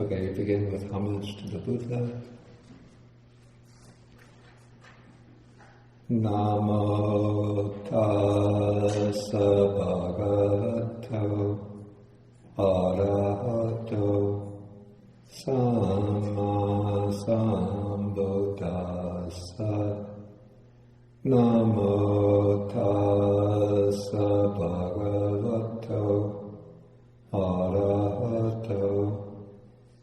Okay, begin with homage to the Buddha. Namo tassa bhagavato arahato samma sambuddhassa. Namo tassa bhagavato arahato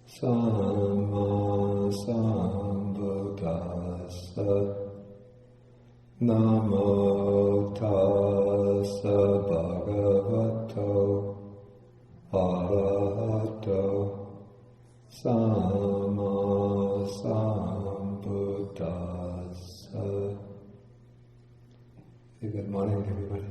samma sambuddhassa. Namo tassa bhagavato arahato samma sambuddhassa. Good morning, everybody.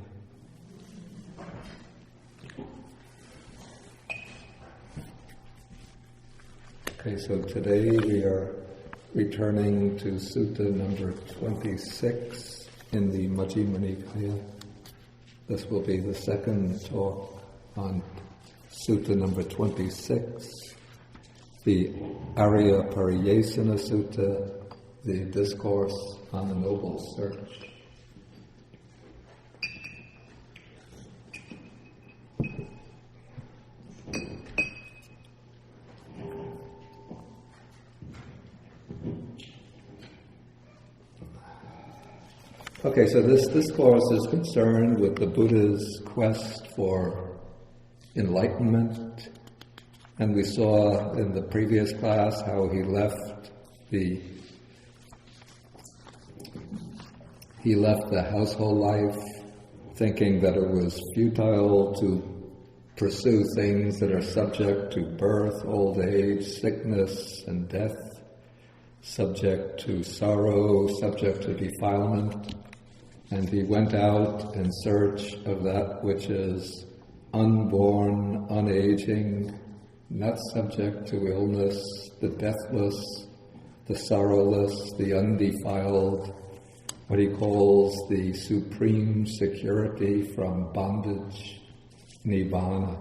Okay, so today we are returning to Sutta number 26 in the Majjhima Nikāya. This will be the second talk on Sutta number 26, the Ariyapariyesana Sutta, the Discourse on the Noble Search. Okay, so this discourse is concerned with the Buddha's quest for enlightenment, and we saw in the previous class how he left the household life thinking that it was futile to pursue things that are subject to birth, old age, sickness, and death, subject to sorrow, subject to defilement. And he went out in search of that which is unborn, unaging, not subject to illness, the deathless, the sorrowless, the undefiled, what he calls the supreme security from bondage, nibbana.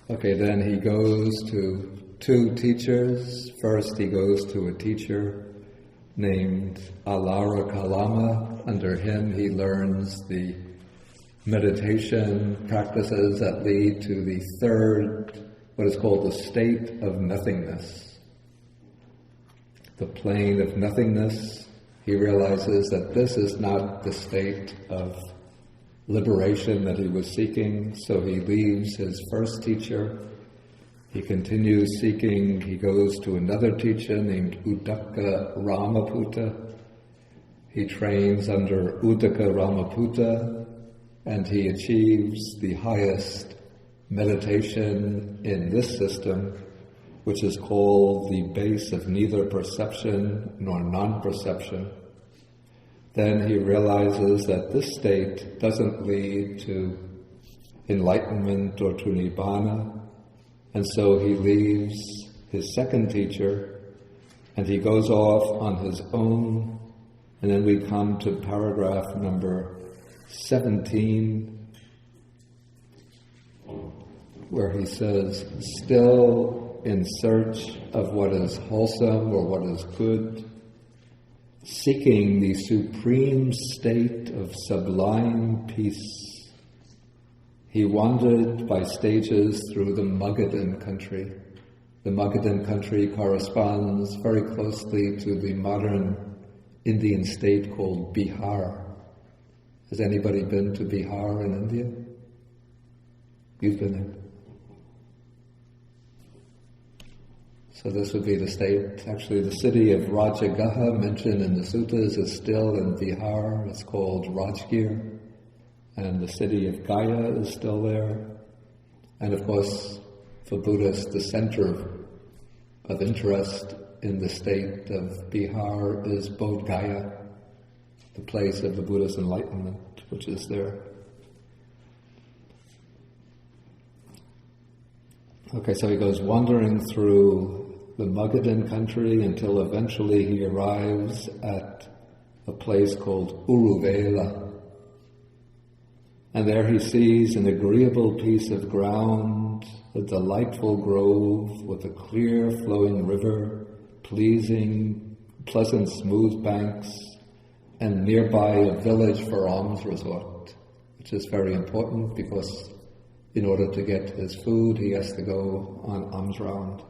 Okay, then he goes to two teachers. First, he goes to a teacher named Alara Kalama. Under him, he learns the meditation practices that lead to the third, what is called the state of nothingness. The plane of nothingness. He realizes that this is not the state of liberation that he was seeking, so he leaves his first teacher. He continues seeking. He goes to another teacher named Uddaka Ramaputta. He trains under Uddaka Ramaputta, and he achieves the highest meditation in this system, which is called the base of neither perception nor non-perception. Then he realizes that this state doesn't lead to enlightenment or to nibbana, and so he leaves his second teacher and he goes off on his own. And then we come to paragraph number 17, where he says, still in search of what is wholesome or what is good, seeking the supreme state of sublime peace, he wandered by stages through the Magadhan country. The Magadhan country corresponds very closely to the modern Indian state called Bihar. Has anybody been to Bihar in India? You've been there. So this would be the state. Actually, the city of Rajagaha, mentioned in the suttas, is still in Bihar. It's called Rajgir. And the city of Gaya is still there. And of course, for Buddhists, the center of interest in the state of Bihar is Bodh Gaya, the place of the Buddha's enlightenment, which is there. Okay, so he goes wandering through the Magadhan country until eventually he arrives at a place called Uruvela. And there he sees an agreeable piece of ground, a delightful grove with a clear flowing river, pleasant smooth banks, and nearby a village for alms resort, which is very important because in order to get his food, he has to go on alms round.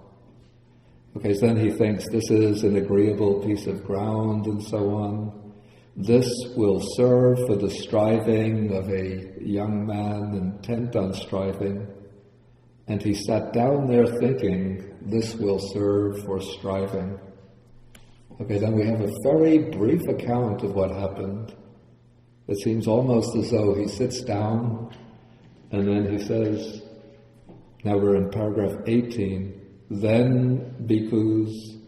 Okay, so then he thinks this is an agreeable piece of ground and so on. This will serve for the striving of a young man intent on striving. And he sat down there thinking, this will serve for striving. Okay, then we have a very brief account of what happened. It seems almost as though he sits down and then he says, now we're in paragraph 18, then, bhikkhus,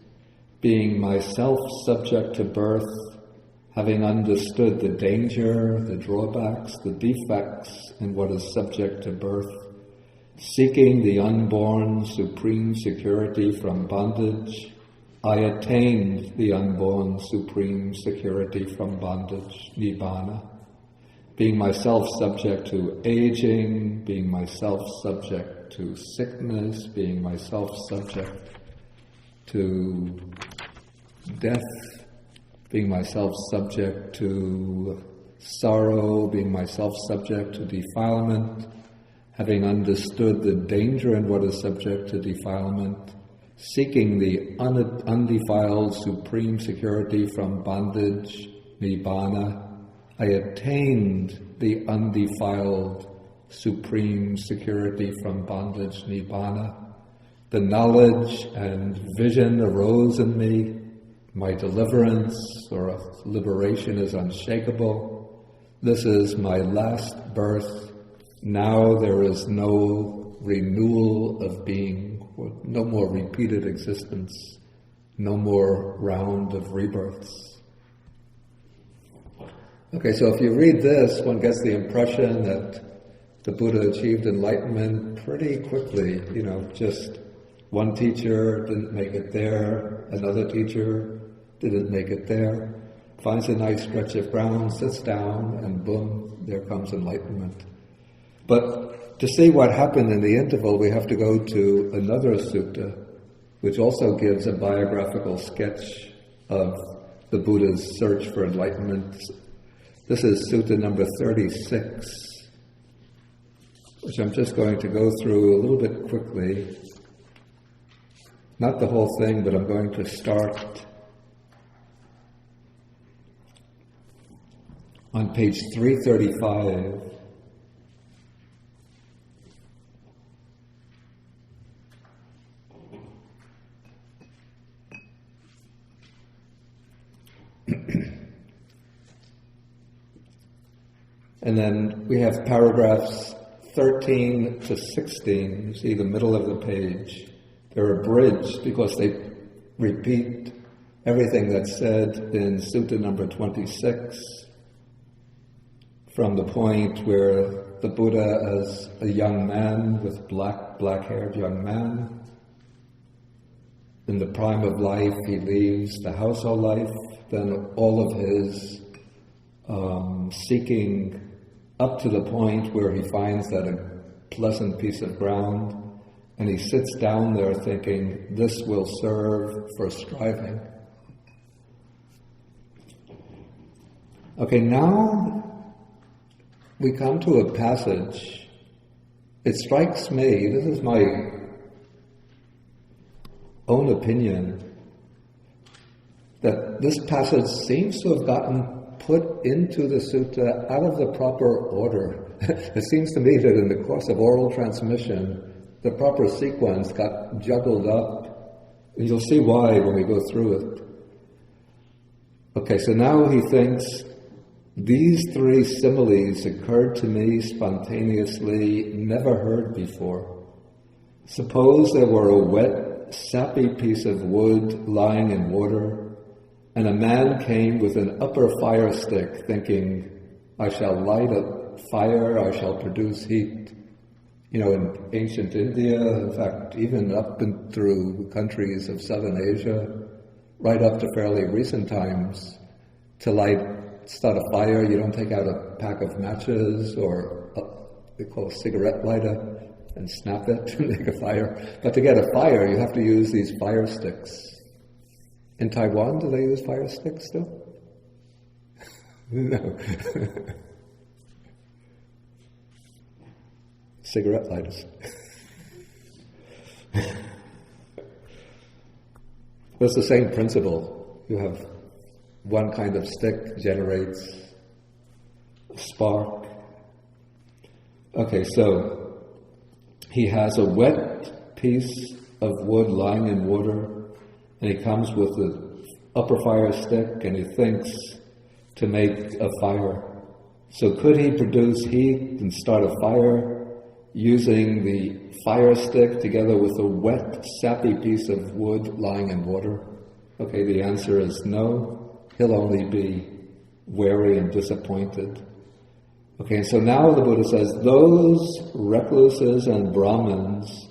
being myself subject to birth, having understood the danger, the drawbacks, the defects in what is subject to birth, seeking the unborn supreme security from bondage, I attained the unborn supreme security from bondage, nibbana. Being myself subject to aging, being myself subject to sickness, being myself subject to death, being myself subject to sorrow, being myself subject to defilement, having understood the danger in what is subject to defilement, seeking the undefiled supreme security from bondage, nibbana, I attained the undefiled supreme security from bondage, nibbana. The knowledge and vision arose in me. My deliverance or liberation is unshakable. This is my last birth. Now there is no renewal of being, no more repeated existence, no more round of rebirths. Okay, so if you read this, one gets the impression that the Buddha achieved enlightenment pretty quickly. Just one teacher didn't make it there, another teacher didn't make it there, finds a nice stretch of ground, sits down, and boom, there comes enlightenment. But to see what happened in the interval, we have to go to another sutta, which also gives a biographical sketch of the Buddha's search for enlightenment. This is Sutta number 36, which I'm just going to go through a little bit quickly. Not the whole thing, but I'm going to start on page 335. And then we have paragraphs 13 to 16, you see the middle of the page. They're abridged because they repeat everything that's said in Sutta number 26, from the point where the Buddha, as a young man with black-haired young man, in the prime of life he leaves the household life, then all of his seeking up to the point where he finds that a pleasant piece of ground, and he sits down there thinking, this will serve for striving. Okay, now we come to a passage. It strikes me, this is my own opinion, that this passage seems to have gotten put into the sutta out of the proper order. It seems to me that in the course of oral transmission, the proper sequence got juggled up. And you'll see why when we go through it. Okay, so now he thinks, these three similes occurred to me spontaneously, never heard before. Suppose there were a wet, sappy piece of wood lying in water, and a man came with an upper fire stick, thinking, I shall light a fire, I shall produce heat. In ancient India, in fact, even up and through countries of southern Asia, right up to fairly recent times, to light start a fire, you don't take out a pack of matches or they call a cigarette lighter and snap it to make a fire. But to get a fire, you have to use these fire sticks. In Taiwan, do they use fire sticks still? No. Cigarette lighters. It's the same principle. You have one kind of stick generates a spark. Okay, so he has a wet piece of wood lying in water, and he comes with the upper fire stick, and he thinks to make a fire. So could he produce heat and start a fire using the fire stick together with a wet, sappy piece of wood lying in water? Okay, the answer is no. He'll only be wary and disappointed. Okay, so now the Buddha says, those recluses and Brahmins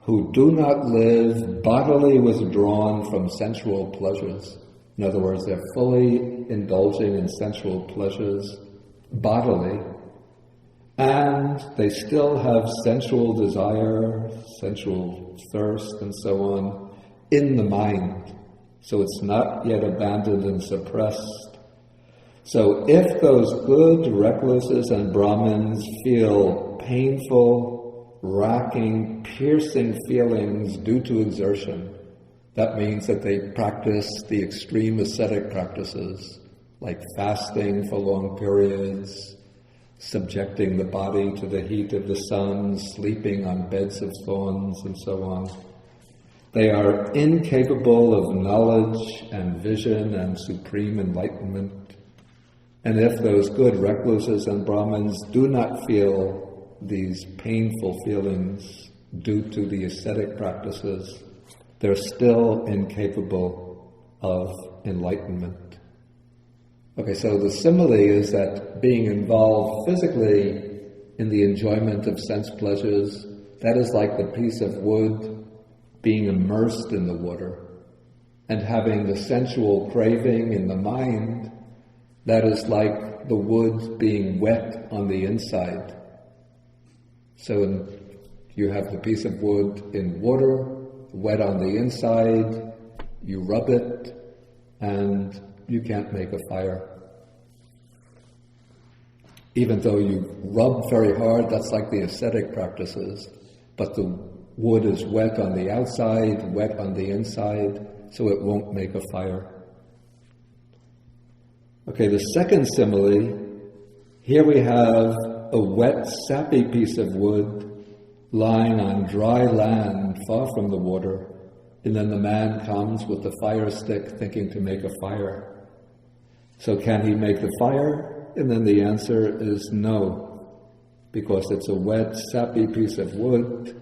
who do not live bodily withdrawn from sensual pleasures, in other words, they're fully indulging in sensual pleasures bodily, and they still have sensual desire, sensual thirst, and so on, in the mind. So it's not yet abandoned and suppressed. So if those good recluses and Brahmins feel painful, racking, piercing feelings due to exertion, that means that they practice the extreme ascetic practices, like fasting for long periods, subjecting the body to the heat of the sun, sleeping on beds of thorns, and so on. They are incapable of knowledge and vision and supreme enlightenment. And if those good recluses and Brahmins do not feel these painful feelings due to the ascetic practices, they're still incapable of enlightenment. Okay, so the simile is that being involved physically in the enjoyment of sense pleasures, that is like the piece of wood being immersed in the water, and having the sensual craving in the mind, that is like the wood being wet on the inside. So you have the piece of wood in water, wet on the inside, you rub it, and you can't make a fire. Even though you rub very hard, that's like the ascetic practices, but the wood is wet on the outside, wet on the inside, so it won't make a fire. Okay, the second simile, here we have a wet, sappy piece of wood lying on dry land far from the water, and then the man comes with the fire stick thinking to make a fire. So can he make the fire? And then the answer is no, because it's a wet, sappy piece of wood.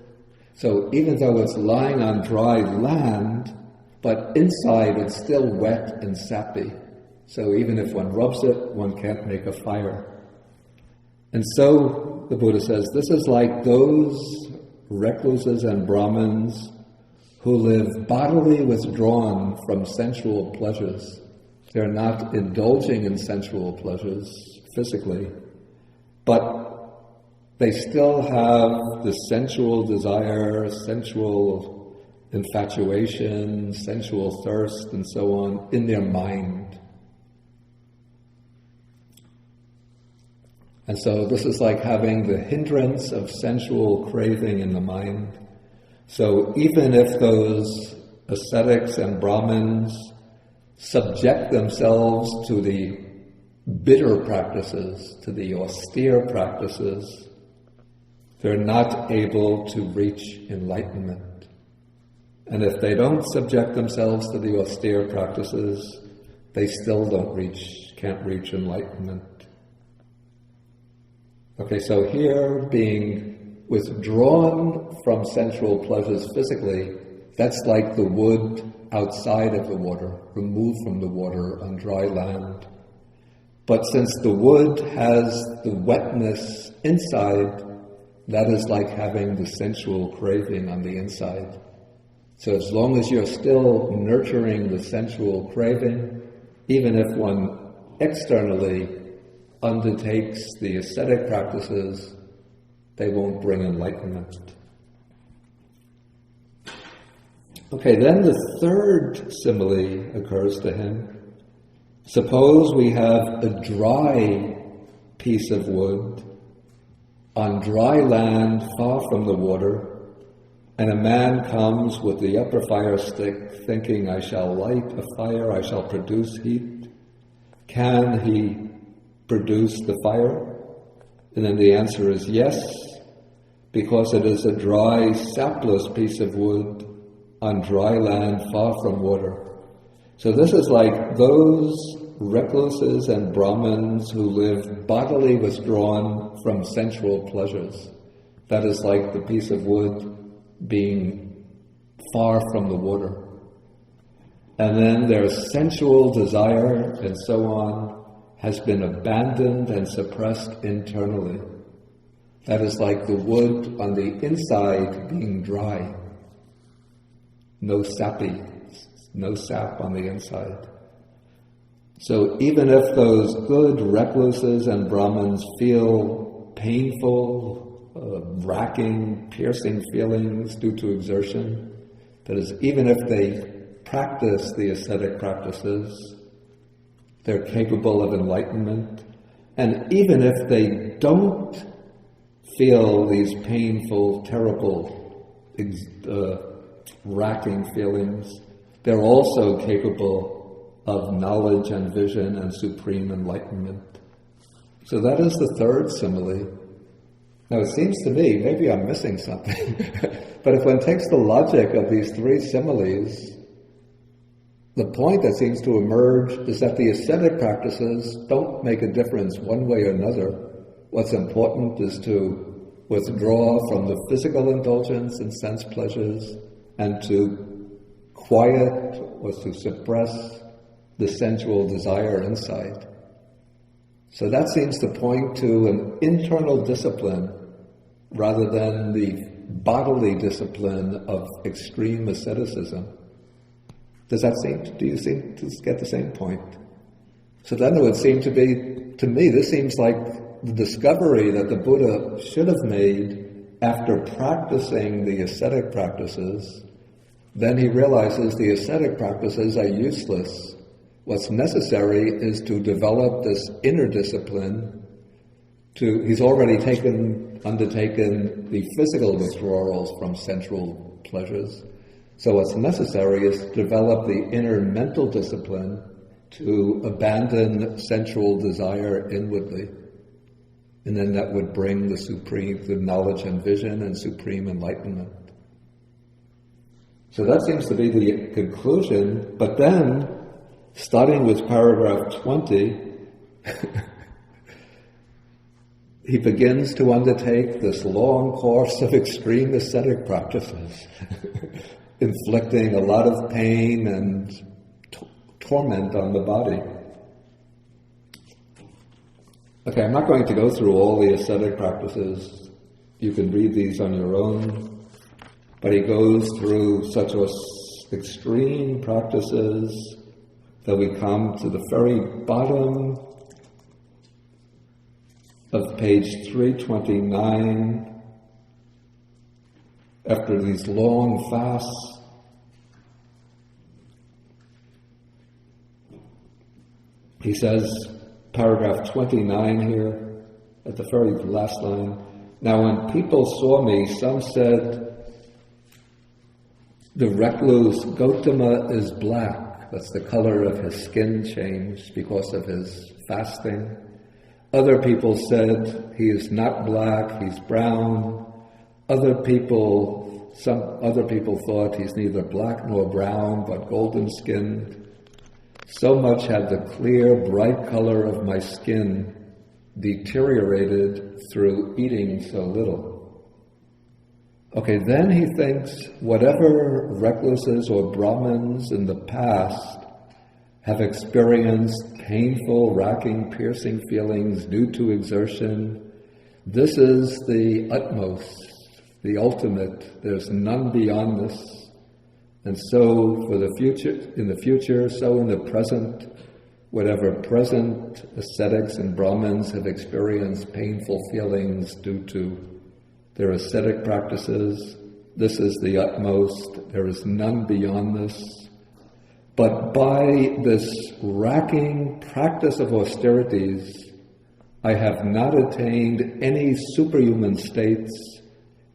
So even though it's lying on dry land, but inside it's still wet and sappy. So even if one rubs it, one can't make a fire. And so the Buddha says, this is like those recluses and Brahmins who live bodily withdrawn from sensual pleasures. They're not indulging in sensual pleasures physically, but they still have the sensual desire, sensual infatuation, sensual thirst, and so on in their mind. And so this is like having the hindrance of sensual craving in the mind. So even if those ascetics and Brahmins subject themselves to the bitter practices, to the austere practices, they're not able to reach enlightenment. And if they don't subject themselves to the austere practices, they still can't reach enlightenment. Okay, so here, being withdrawn from sensual pleasures physically, that's like the wood outside of the water, removed from the water on dry land. But since the wood has the wetness inside, that is like having the sensual craving on the inside. So as long as you're still nurturing the sensual craving, even if one externally undertakes the ascetic practices, they won't bring enlightenment. Okay, then the third simile occurs to him. Suppose we have a dry piece of wood on dry land far from the water, and a man comes with the upper fire stick thinking, I shall light a fire, I shall produce heat. Can he produce the fire? And then the answer is yes, because it is a dry, sapless piece of wood on dry land far from water. So this is like those recluses and Brahmins who live bodily withdrawn from sensual pleasures. That is like the piece of wood being far from the water. And then their sensual desire and so on has been abandoned and suppressed internally. That is like the wood on the inside being dry. No sap on the inside. So even if those good recluses and Brahmins feel painful, racking, piercing feelings due to exertion, that is, even if they practice the ascetic practices, they're capable of enlightenment. And even if they don't feel these painful, terrible, racking feelings, they're also capable of knowledge and vision and supreme enlightenment. So that is the third simile. Now it seems to me, maybe I'm missing something, but if one takes the logic of these three similes, the point that seems to emerge is that the ascetic practices don't make a difference one way or another. What's important is to withdraw from the physical indulgence and sense pleasures and to quiet or to suppress the sensual desire inside. So that seems to point to an internal discipline rather than the bodily discipline of extreme asceticism. Do you seem to get the same point? So then it would seem to me, this seems like the discovery that the Buddha should have made after practicing the ascetic practices. Then he realizes the ascetic practices are useless. What's necessary is to develop this inner discipline. He's already undertaken the physical withdrawals from sensual pleasures. So what's necessary is to develop the inner mental discipline to abandon sensual desire inwardly. And then that would bring the knowledge and vision and supreme enlightenment. So that seems to be the conclusion. But then, starting with paragraph 20, he begins to undertake this long course of extreme ascetic practices, inflicting a lot of pain and torment on the body. Okay, I'm not going to go through all the ascetic practices. You can read these on your own. But he goes through such extreme practices that we come to the very bottom of page 329. After these long fasts, he says, paragraph 29 here, at the very last line, now when people saw me, some said, the recluse Gautama is black. That's the color of his skin changed because of his fasting. Other people said he is not black, he's brown. Other people thought he's neither black nor brown, but golden-skinned. So much had the clear, bright color of my skin deteriorated through eating so little. Okay, then he thinks whatever recluses or Brahmins in the past have experienced painful, racking, piercing feelings due to exertion, this is the utmost, the ultimate. There's none beyond this. And so in the future, so in the present, whatever present ascetics and Brahmins have experienced painful feelings due to their ascetic practices, this is the utmost. There is none beyond this. But by this racking practice of austerities, I have not attained any superhuman states,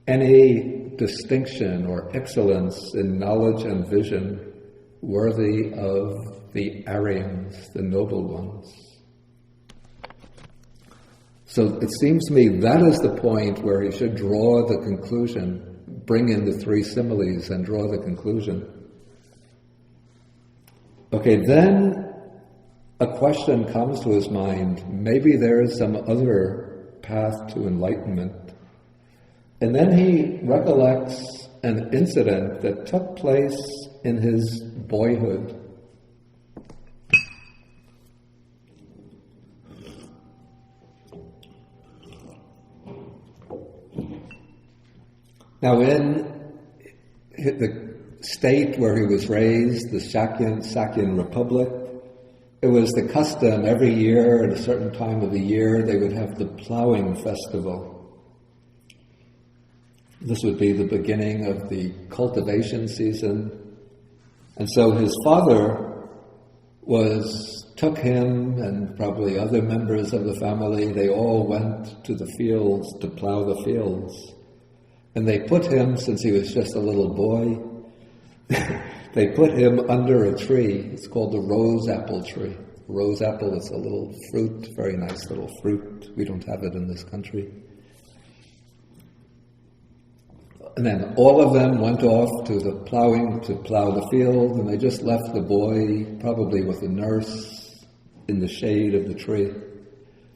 any distinction or excellence in knowledge and vision worthy of the Aryans, the noble ones. So it seems to me that is the point where he should draw the conclusion, bring in the three similes and draw the conclusion. Okay, then a question comes to his mind. Maybe there is some other path to enlightenment. And then he recollects an incident that took place in his boyhood. Now, in the state where he was raised, the Sakyan Republic, it was the custom every year at a certain time of the year they would have the plowing festival. This would be the beginning of the cultivation season. And so his father took him and probably other members of the family, they all went to the fields to plow the fields. And they put him, since he was just a little boy, they put him under a tree. It's called the rose apple tree. Rose apple is a little fruit, very nice little fruit. We don't have it in this country. And then all of them went off to the plowing to plow the field, and they just left the boy, probably with a nurse, in the shade of the tree.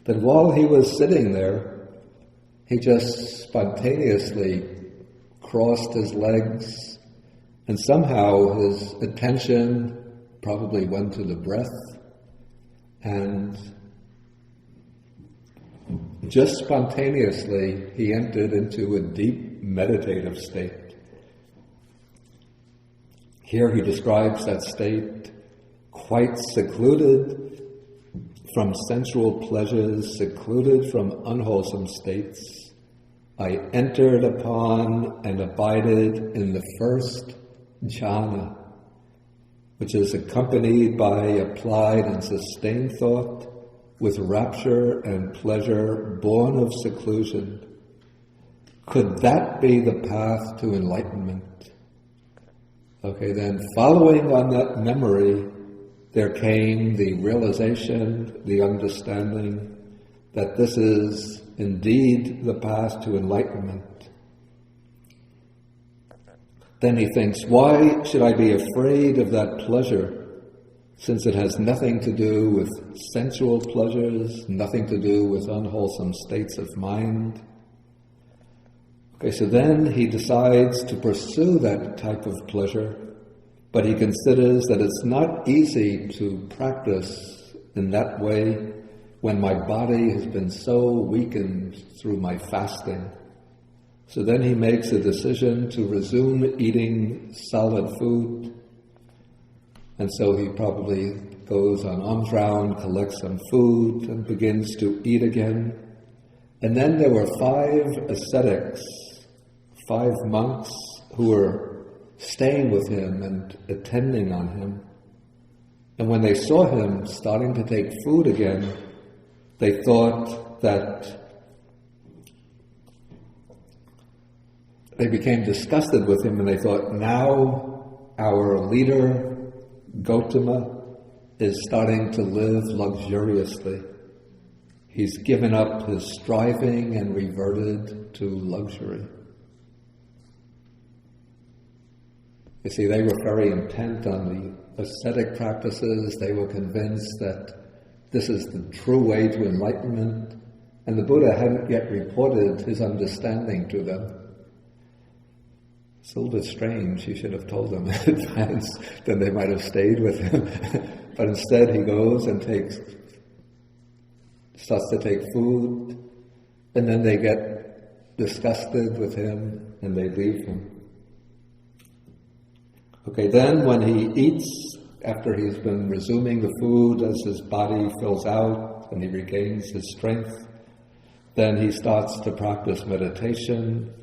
But while he was sitting there, he just spontaneously crossed his legs, and somehow his attention probably went to the breath, and just spontaneously he entered into a deep meditative state. Here he describes that state, quite secluded from sensual pleasures, secluded from unwholesome states. I entered upon and abided in the first jhana, which is accompanied by applied and sustained thought with rapture and pleasure born of seclusion. Could that be the path to enlightenment? Okay, then following on that memory, there came the realization, the understanding that this is indeed the path to enlightenment. Then he thinks, why should I be afraid of that pleasure, since it has nothing to do with sensual pleasures, nothing to do with unwholesome states of mind? Okay, so then he decides to pursue that type of pleasure, but he considers that it's not easy to practice in that way when my body has been so weakened through my fasting. So then he makes a decision to resume eating solid food, and so he probably goes on alms round, collects some food, and begins to eat again. And then there were 5 ascetics, 5 monks who were staying with him and attending on him. And when they saw him starting to take food again, they thought that they became disgusted with him, and they thought, now our leader, Gautama, is starting to live luxuriously. He's given up his striving and reverted to luxury. You see, they were very intent on the ascetic practices. They were convinced that this is the true way to enlightenment, and the Buddha hadn't yet reported his understanding to them. It's a little bit strange. He should have told them in advance, then they might have stayed with him. But instead he goes and starts to take food, and then they get disgusted with him and they leave him. Okay, then when he eats after he's been resuming the food as his body fills out and he regains his strength, then he starts to practice meditation.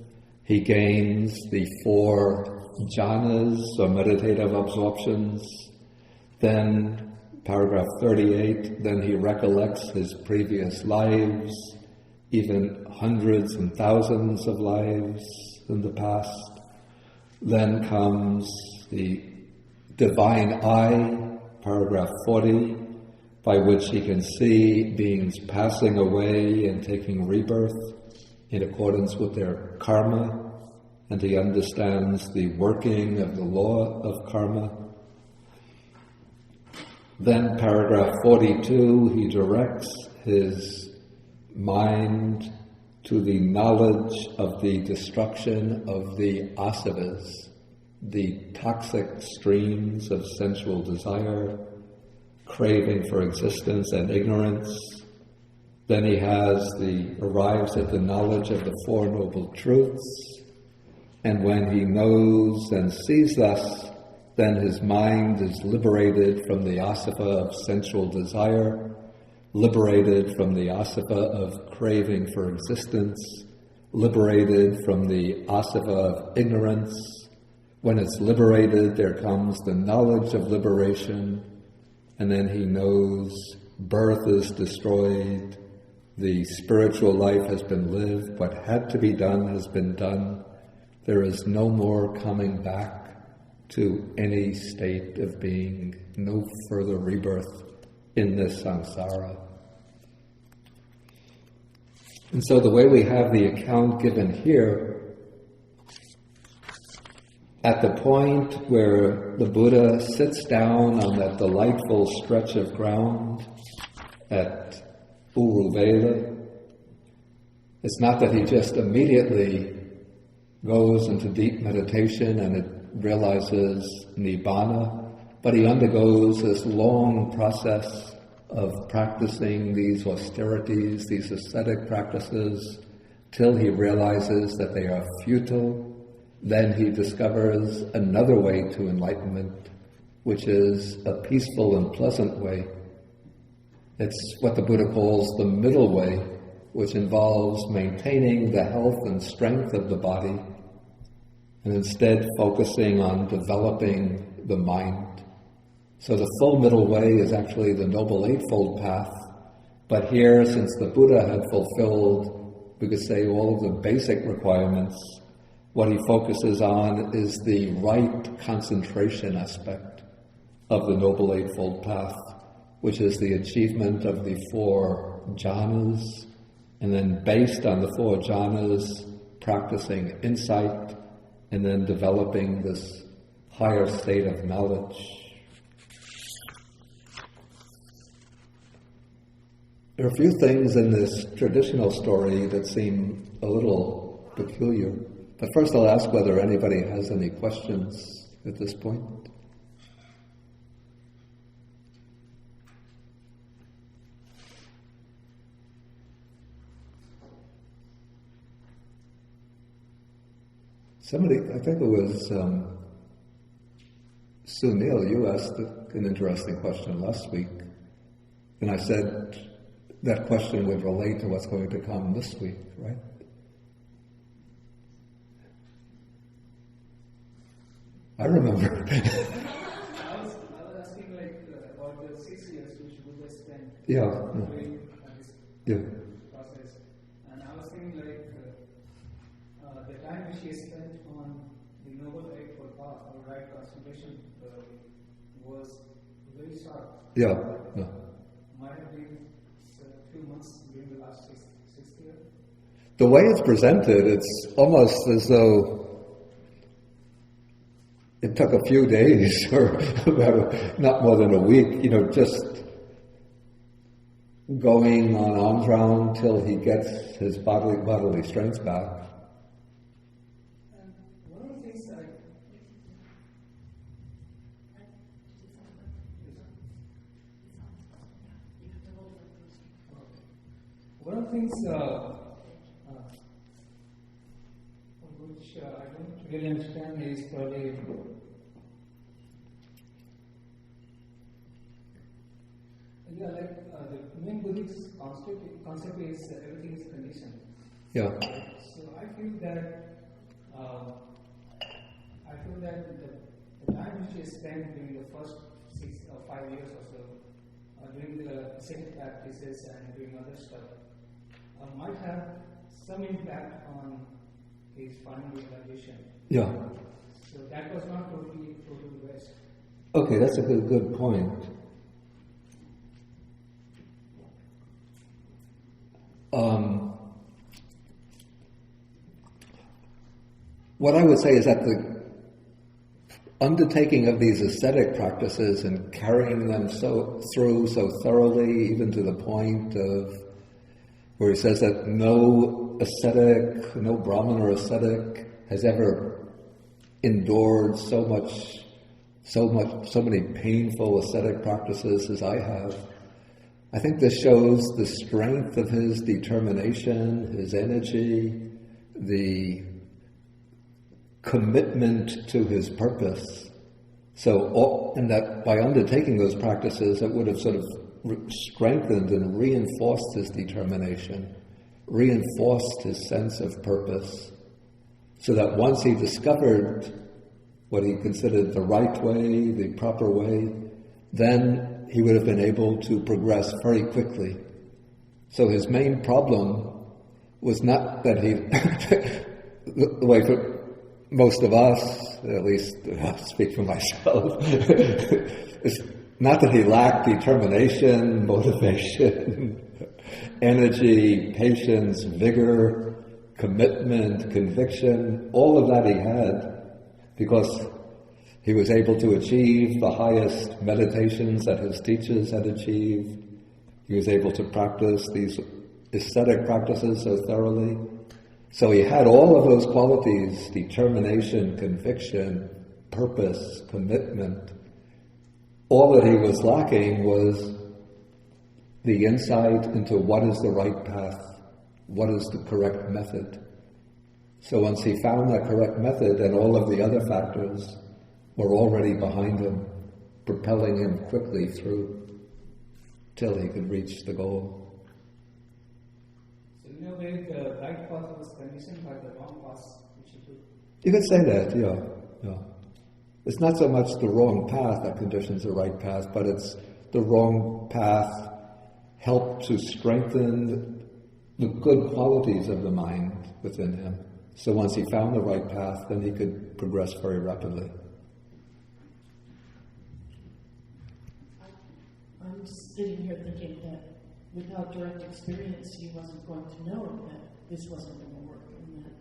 He gains the 4 jhanas, or meditative absorptions. Then, paragraph 38, then he recollects his previous lives, even hundreds and thousands of lives in the past. Then comes the divine eye, paragraph 40, by which he can see beings passing away and taking rebirth in accordance with their karma, and he understands the working of the law of karma. Then paragraph 42, he directs his mind to the knowledge of the destruction of the asavas, the toxic streams of sensual desire, craving for existence and ignorance. Then he arrives at the knowledge of the 4 noble truths, and when he knows and sees thus, then his mind is liberated from the asava of sensual desire, liberated from the asava of craving for existence, liberated from the asava of ignorance. When it's liberated, there comes the knowledge of liberation, and then he knows birth is destroyed, the spiritual life has been lived, what had to be done has been done. There is no more coming back to any state of being, no further rebirth in this samsara. And so the way we have the account given here, at the point where the Buddha sits down on that delightful stretch of ground at Uruvela, it's not that he just immediately goes into deep meditation and it realizes Nibbana, but he undergoes this long process of practicing these austerities, these ascetic practices, till he realizes that they are futile. Then he discovers another way to enlightenment, which is a peaceful and pleasant way. It's what the Buddha calls the middle way, which involves maintaining the health and strength of the body and instead focusing on developing the mind. So the full middle way is actually the Noble Eightfold Path, but here, since the Buddha had fulfilled, we could say, all of the basic requirements, what he focuses on is the right concentration aspect of the Noble Eightfold Path, which is the achievement of the 4 jhanas, and then based on the 4 jhanas, practicing insight, and then developing this higher state of knowledge. There are a few things in this traditional story that seem a little peculiar, but first I'll ask whether anybody has any questions at this point. Somebody, I think it was Sunil, you asked an interesting question last week, and I said that question would relate to what's going to come this week, right? I remember. I was asking about the 6 years which Buddha spent doing this process, and I was thinking the time which he spent on the Noble Eightfold Path or right concentration was very short. Yeah. Might have been a few months during the last six years. The way it's presented, it's almost as though it took a few days or not more than a week, just going on arms round till he gets his bodily strength back. One of the things which I don't really understand is probably Yeah, the main Buddhist concept is everything is conditioned. Yeah. So I feel that the time which is spent during the first 6 or 5 years or so, doing the ascetic practices and doing other stuff, might have some impact on his final realization. Yeah. So that was not totally waste. Okay, that's a good point. What I would say is that the undertaking of these ascetic practices and carrying them through so thoroughly, even to the point of where he says that no ascetic, no Brahmin or ascetic has ever endured so many painful ascetic practices as I have. I think this shows the strength of his determination, his energy, the commitment to his purpose. And that by undertaking those practices, it would have sort of strengthened and reinforced his determination, reinforced his sense of purpose, so that once he discovered what he considered the right way, the proper way, then he would have been able to progress very quickly. So his main problem was not that the way for most of us, at least I'll speak for myself, it's not that he lacked determination, motivation, energy, patience, vigor, commitment, conviction, all of that he had, because he was able to achieve the highest meditations that his teachers had achieved. He was able to practice these ascetic practices so thoroughly. So he had all of those qualities: determination, conviction, purpose, commitment. All that he was lacking was the insight into what is the right path, what is the correct method. So once he found that correct method, and all of the other factors were already behind him, propelling him quickly through till he could reach the goal. So in a way, the right path was conditioned by the wrong path which he took. You could say that, yeah. It's not so much the wrong path that conditions the right path, but it's the wrong path helped to strengthen the good qualities of the mind within him. So once he found the right path, then he could progress very rapidly. I'm sitting here thinking that without direct experience, he wasn't going to know that this wasn't going to work. And that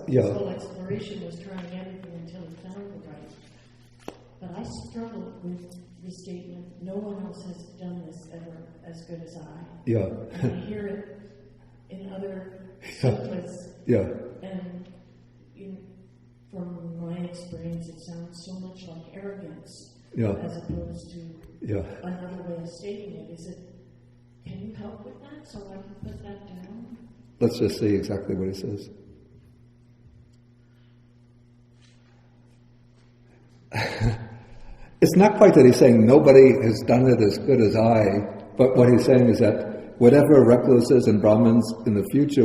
his whole exploration was trying everything until he found the right. But I struggle with the statement, no one else has done this ever as good as I. Yeah. And I hear it in other suttas. Yeah. And from my experience, it sounds so much like arrogance as opposed to another way of stating it. Can you help with that so I can put that down? Let's just see exactly what he says. It's not quite that he's saying nobody has done it as good as I, but what he's saying is that whatever recluses and Brahmins in the future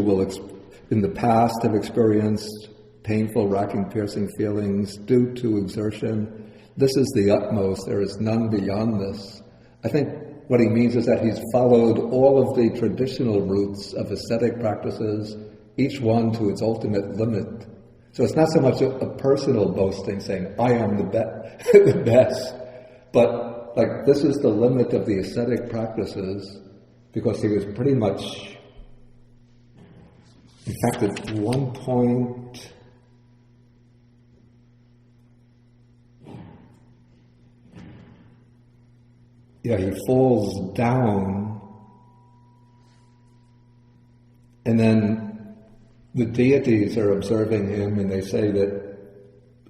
in the past have experienced painful, racking, piercing feelings due to exertion, this is the utmost. There is none beyond this. I think what he means is that he's followed all of the traditional routes of ascetic practices, each one to its ultimate limit. So it's not so much a personal boasting, saying, I am the best, but like this is the limit of the ascetic practices, because he was pretty much, in fact, at one point, he falls down, and then the deities are observing him, and they say that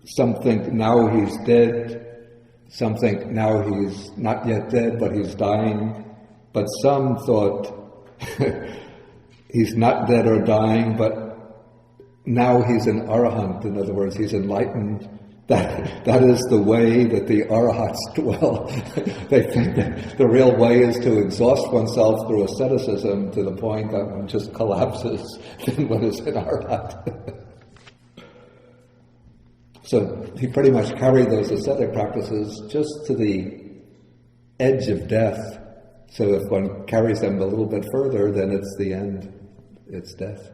some think now he's dead, some think now he's not yet dead, but he's dying, but some thought he's not dead or dying, but now he's an arahant, in other words, he's enlightened, that is the way that the arahats dwell. They think that the real way is to exhaust oneself through asceticism to the point that one just collapses in what is an arahat. So he pretty much carried those ascetic practices just to the edge of death. So if one carries them a little bit further, then it's the end. It's death.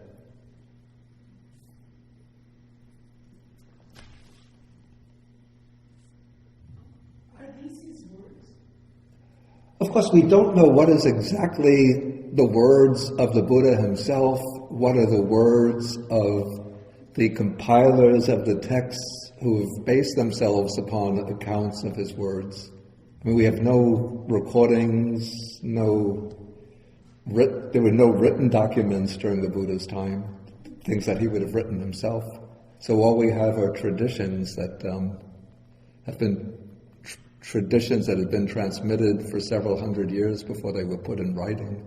Are these his words? Of course, we don't know what is exactly the words of the Buddha himself, what are the words of the compilers of the texts who have based themselves upon accounts of his words. I mean, we have no recordings, there were no written documents during the Buddha's time, things that he would have written himself. So all we have are traditions that have been traditions that have been transmitted for several hundred years before they were put in writing.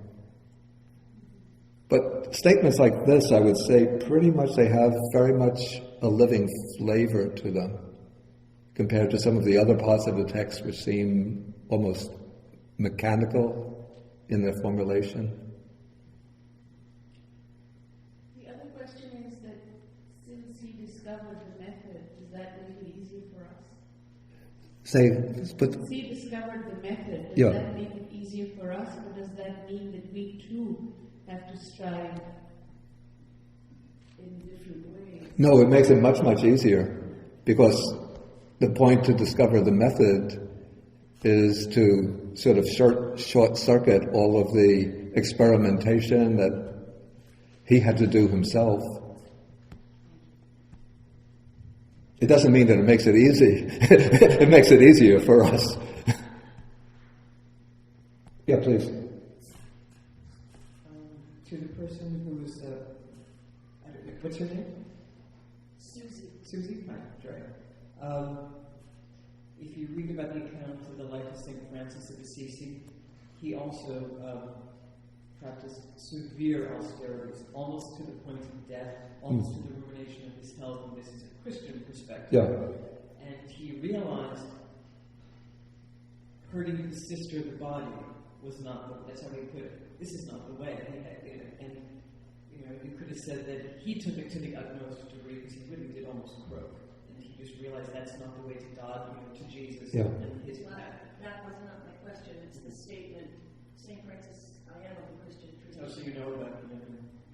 But statements like this, I would say, pretty much they have very much a living flavor to them compared to some of the other parts of the text which seem almost mechanical in their formulation. The other question is that since he discovered the method, does that make it easier for us? Since he discovered the method, does that make it easier for us, or does that mean that we too have to strive in different ways? No, it makes it much, much easier, because the point to discover the method is to sort of short circuit all of the experimentation that he had to do himself. It doesn't mean that it makes it easy. It makes it easier for us. Yeah, please. To the person who's, what's her name? Susie. Susie? Right. If you read about the account of the life of St. Francis of Assisi, he also practiced severe austerities, almost to the point of death, almost to the ruination of his health, and this is a Christian perspective. Yeah. And he realized hurting his sister, the body, was not that's how he put it. This is not the way. And you could have said that he took it to the utmost degree because he really did almost croak. And he just realized that's not the way to God, to Jesus and his path. That was not my question. It's the statement, St. Francis, I am of the Christian tradition. Oh, so you know about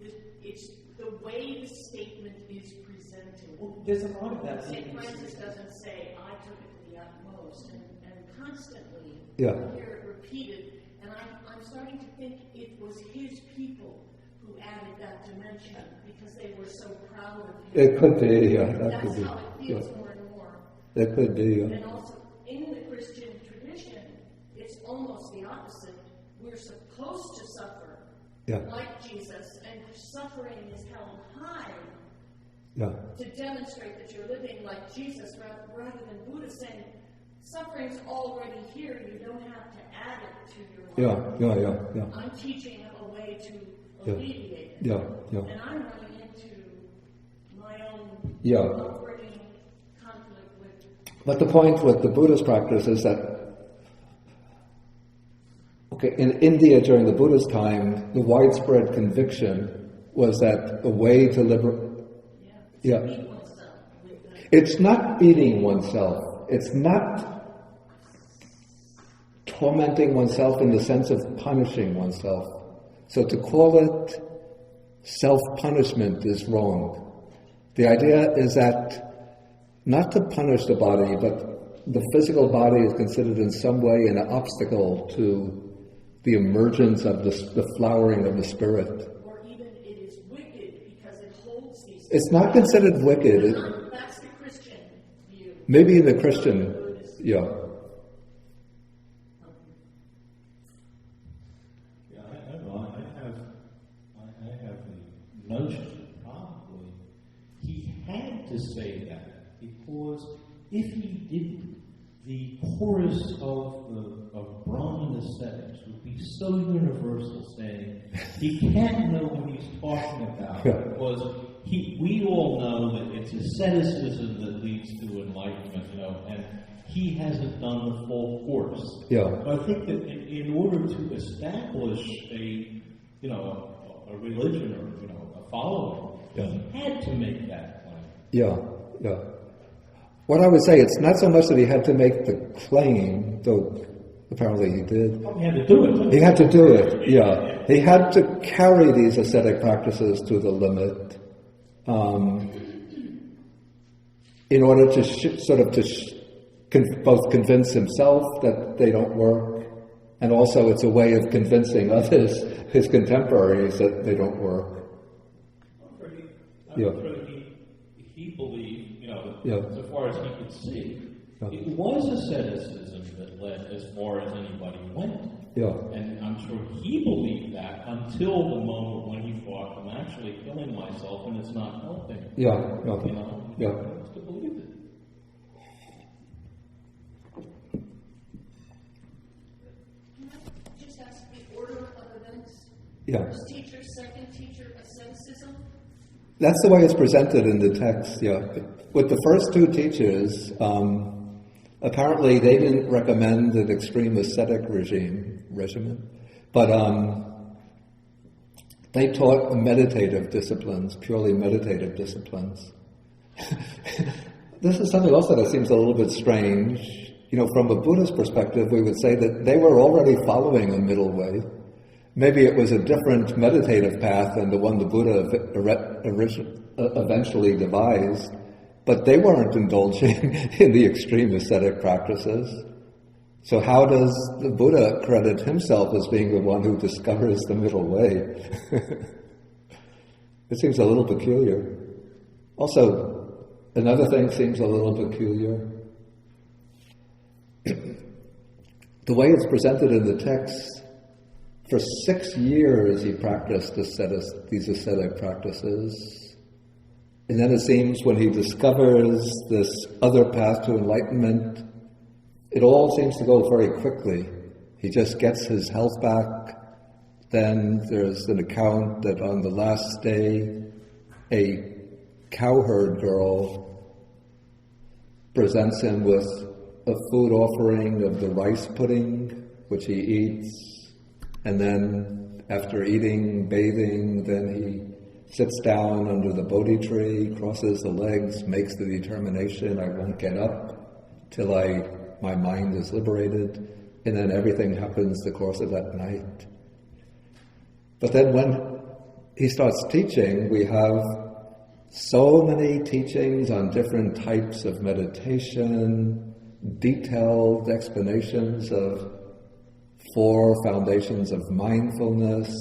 it. It's the way the statement is presented. Well, there's a lot of that. St. Francis doesn't say, I took it to the utmost, and constantly Yeah. I hear it repeated, and I'm starting to think it was his people who added that dimension because they were so proud of him. It could be, yeah. That could That's be. how it feels more and more. It could be, yeah. And also, in the Christian tradition, it's almost the opposite. We're supposed to suffer like Jesus, and suffering is held high to demonstrate that you're living like Jesus, rather than Buddha saying, suffering's already here, you don't have to add it to your life. Yeah. I'm teaching a way to alleviate it. Yeah. And I'm running into my own upbringing conflict with... But the point with the Buddhist practice is that, in India during the Buddha's time, the widespread conviction was that the way to liberate... beat oneself. It's not beating oneself. It's not tormenting oneself in the sense of punishing oneself. So to call it self-punishment is wrong. The idea is that not to punish the body, but the physical body is considered in some way an obstacle to the emergence of the flowering of the spirit. Or even it is wicked because it holds these... It's not considered wicked. That's the Christian view. Maybe in the Christian, Yeah, I don't know. I have the notion that probably he had to say that because if he didn't, the chorus of the of Brahman ascetics would be so universal, saying he can't know what he's talking about because we all know that it's asceticism that leads to enlightenment, and he hasn't done the full course. Yeah. So I think that in order to establish a religion or a following, he had to make that claim. Yeah, yeah. What I would say, it's not so much that he had to make the claim, though apparently he did. Well, he had to do it. He had to do it, yeah. He had to carry these ascetic practices to the limit in order to both convince himself that they don't work, and also it's a way of convincing others, his contemporaries, that they don't work. I'm sure he believed, so far as he could see, it was asceticism that led as far as anybody went. Yeah. And I'm sure he believed that until the moment when he thought, I'm actually killing myself and it's not helping. Yeah. He must have believed it. Can I just ask the order of events? Yeah. First teacher, second teacher, asceticism? That's the way it's presented in the text, yeah. With the first two teachers, apparently they didn't recommend an extreme ascetic regimen, but they taught meditative disciplines, purely meditative disciplines. This is something also that seems a little bit strange. From a Buddhist perspective, we would say that they were already following a middle way. Maybe it was a different meditative path than the one the Buddha eventually devised, but they weren't indulging in the extreme ascetic practices. So how does the Buddha credit himself as being the one who discovers the middle way? It seems a little peculiar. Also, another thing seems a little peculiar. The way it's presented in the text, for 6 years he practiced these ascetic practices. And then it seems when he discovers this other path to enlightenment, it all seems to go very quickly. He just gets his health back. Then there's an account that on the last day, a cowherd girl presents him with a food offering of the rice pudding, which he eats. And then after eating, bathing, then he sits down under the Bodhi tree, crosses the legs, makes the determination, I won't get up till my mind is liberated, and then everything happens the course of that night. But then when he starts teaching, we have so many teachings on different types of meditation, detailed explanations of 4 foundations of mindfulness,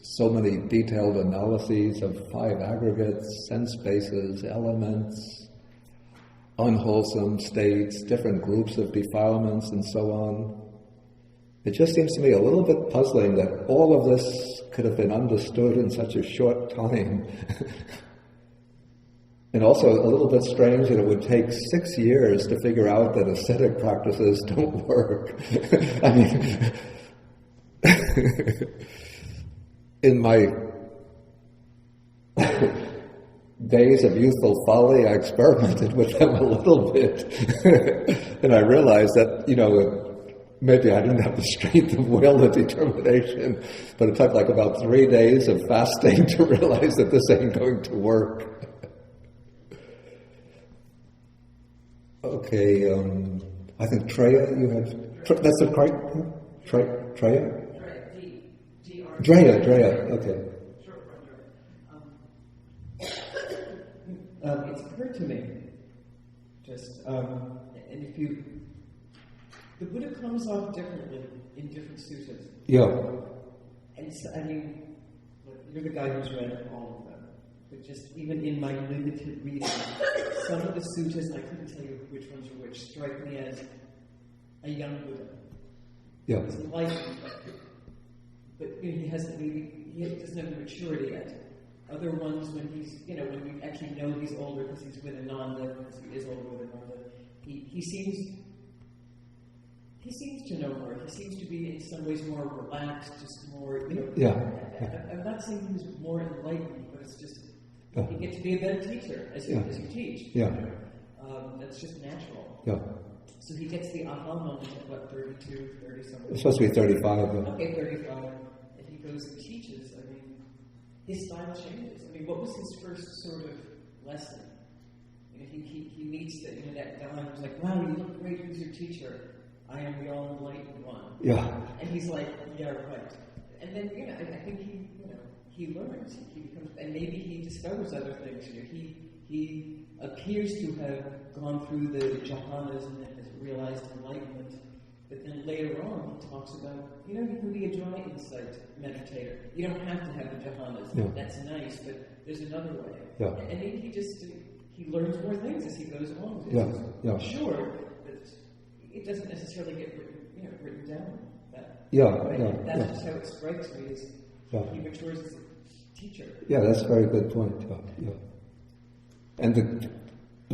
so many detailed analyses of 5 aggregates, sense bases, elements, unwholesome states, different groups of defilements, and so on. It just seems to me a little bit puzzling that all of this could have been understood in such a short time. And also a little bit strange that it would take 6 years to figure out that ascetic practices don't work. I mean, in my days of youthful folly, I experimented with them a little bit. And I realized that, maybe I didn't have the strength of will and determination, but it took like about 3 days of fasting to realize that this ain't going to work. Okay, I think Treya, you have... that's the correct... Treya? Dreya, okay. It's occurred to me, and if the Buddha comes off differently in different suttas. Yeah. And so, you're the guy who's read all of them, but just even in my limited reading, some of the suttas, and I couldn't tell you which ones are which, strike me as a young Buddha. Yeah. He's enlightened, but he doesn't have the maturity yet. Other ones, when when you actually know he's older because he's with Ananda, because he is older with Ananda, he seems He seems to know more. He seems to be in some ways more relaxed, just more, I'm not saying he was more enlightened, but it's just, you get to be a better teacher as you teach. That's just natural. So he gets the aha moment at what, 32, 30 something? It's supposed to be 35. Okay, 35. And he goes and teaches. I mean, his style changes. I mean, what was his first sort of lesson? He meets that guy who's like, wow, you look great, who's your teacher? I am the all-enlightened one. And he's like, yeah, right. And then, I think he learns. He becomes, and maybe he discovers other things. He appears to have gone through the jhanas and has realized enlightenment. But then later on, he talks about, you can be a dry insight meditator. You don't have to have the jhanas. That's nice, but there's another way. And maybe he learns more things as he goes along. Sure, but it doesn't necessarily get written down. That's just how it strikes me. Is he matures as a teacher. That's a very good point. And the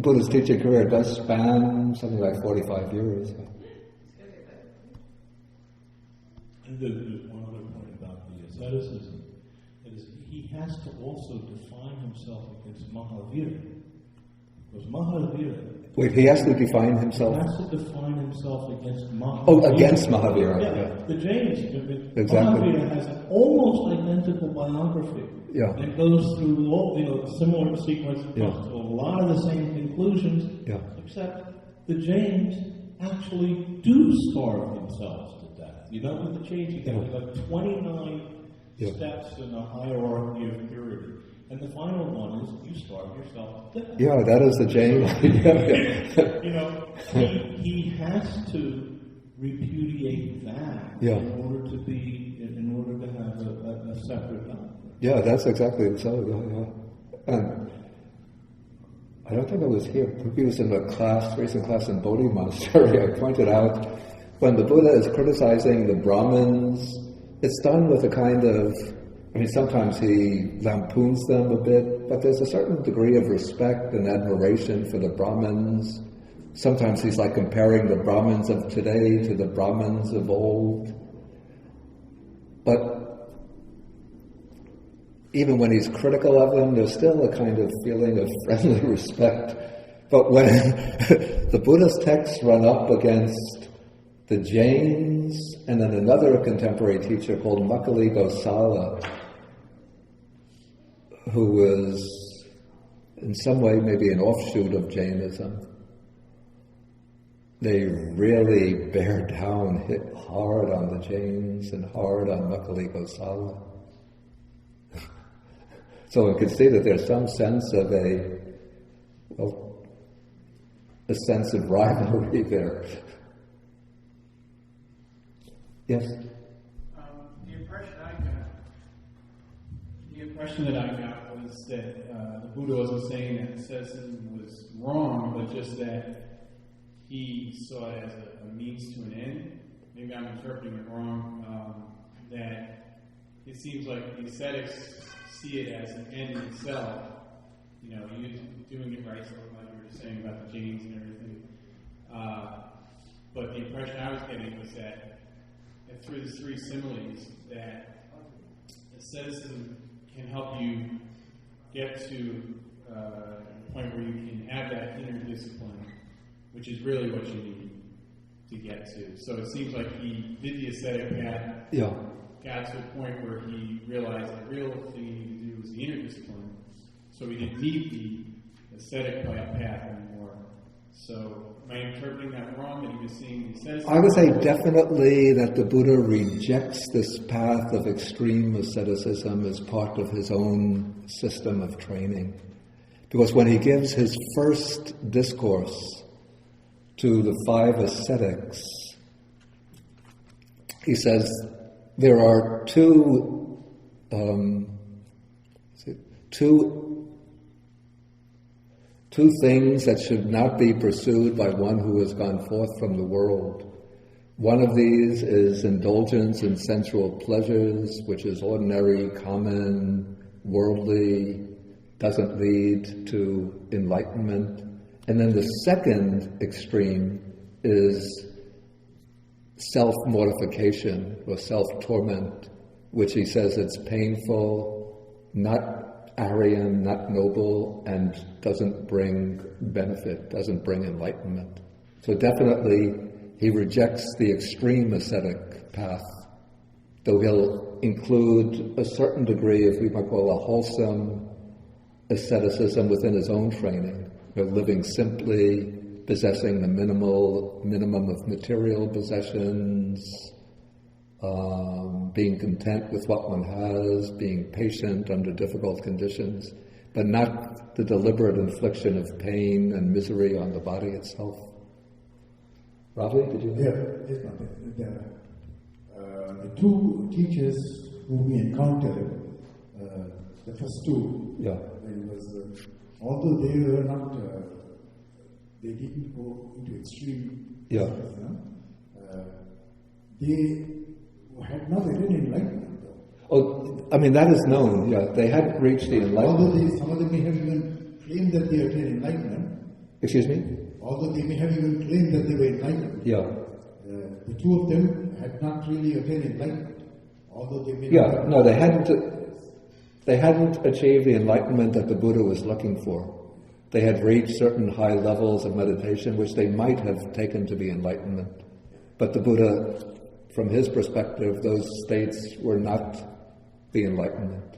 Buddha's teaching career does span something like 45 years. And one other point about the asceticism is he has to also define himself against Mahavira. Because Mahavira... Wait, he has to define himself? He has to define himself against Mahavira. Oh, against Mahavira. The Jains. Exactly. Mahavira has an almost identical biography. It goes through a similar sequence, comes to a lot of the same conclusions, except the Jains actually do starve themselves to death. With the Jains, you have like 29 steps in a hierarchy of purity. And the final one is you starve yourself to death. That is the Jain. He has to repudiate that in order to have a separate doctrine. That's exactly so. And I don't think I was here. He was in a recent class in Bodhi Monastery. I pointed out when the Buddha is criticizing the Brahmins, it's done with a kind of, sometimes he lampoons them a bit, but there's a certain degree of respect and admiration for the Brahmins. Sometimes he's like comparing the Brahmins of today to the Brahmins of old. But even when he's critical of them, there's still a kind of feeling of friendly respect. But when the Buddhist texts run up against the Jains and then another contemporary teacher called Makali Gosala, who was in some way maybe an offshoot of Jainism, they really bear down, hit hard on the Jains and hard on Makali Gosala. So one can see that there's some sense of a sense of rivalry there. Yes? The impression that I got was that the Buddha wasn't saying that asceticism was wrong, but just that he saw it as a means to an end. Maybe I'm interpreting it wrong. That it seems like the ascetics see it as an end in itself. You doing it right, so like you were just saying about the Jains and everything. But the impression I was getting was that through the three similes, that asceticism can help you get to a point where you can have that inner discipline, which is really what you need to get to. So it seems like he did the ascetic path, got to a point where he realized the real thing he needed to do was the inner discipline. So he didn't need the ascetic path anymore. So am I interpreting that wrong, that he was seeing the asceticism? I would say definitely that the Buddha rejects this path of extreme asceticism as part of his own system of training. Because when he gives his first discourse to the 5 ascetics, he says there are two things that should not be pursued by one who has gone forth from the world. One of these is indulgence in sensual pleasures, which is ordinary, common, worldly, doesn't lead to enlightenment. And then the second extreme is self-mortification or self-torment, which he says it's painful, not Aryan, not noble, and doesn't bring benefit, doesn't bring enlightenment. So definitely he rejects the extreme ascetic path, though he'll include a certain degree of, we might call, a wholesome asceticism within his own training, living simply, possessing the minimum of material possessions, being content with what one has, being patient under difficult conditions, but not the deliberate infliction of pain and misery on the body itself. Ravi, did you? Yes, the two teachers whom we encountered, the first two, although they were not, they didn't go into extreme. They had not attained enlightenment. Oh, I mean, that is known, They hadn't reached the enlightenment. Although some of them may have even claimed that they attained enlightenment. Excuse me? Although they may have even claimed that they were enlightened. The two of them had not really attained enlightenment. Although they may no, they hadn't achieved the enlightenment that the Buddha was looking for. They had reached certain high levels of meditation which they might have taken to be enlightenment. But the Buddha, from his perspective, those states were not the enlightenment.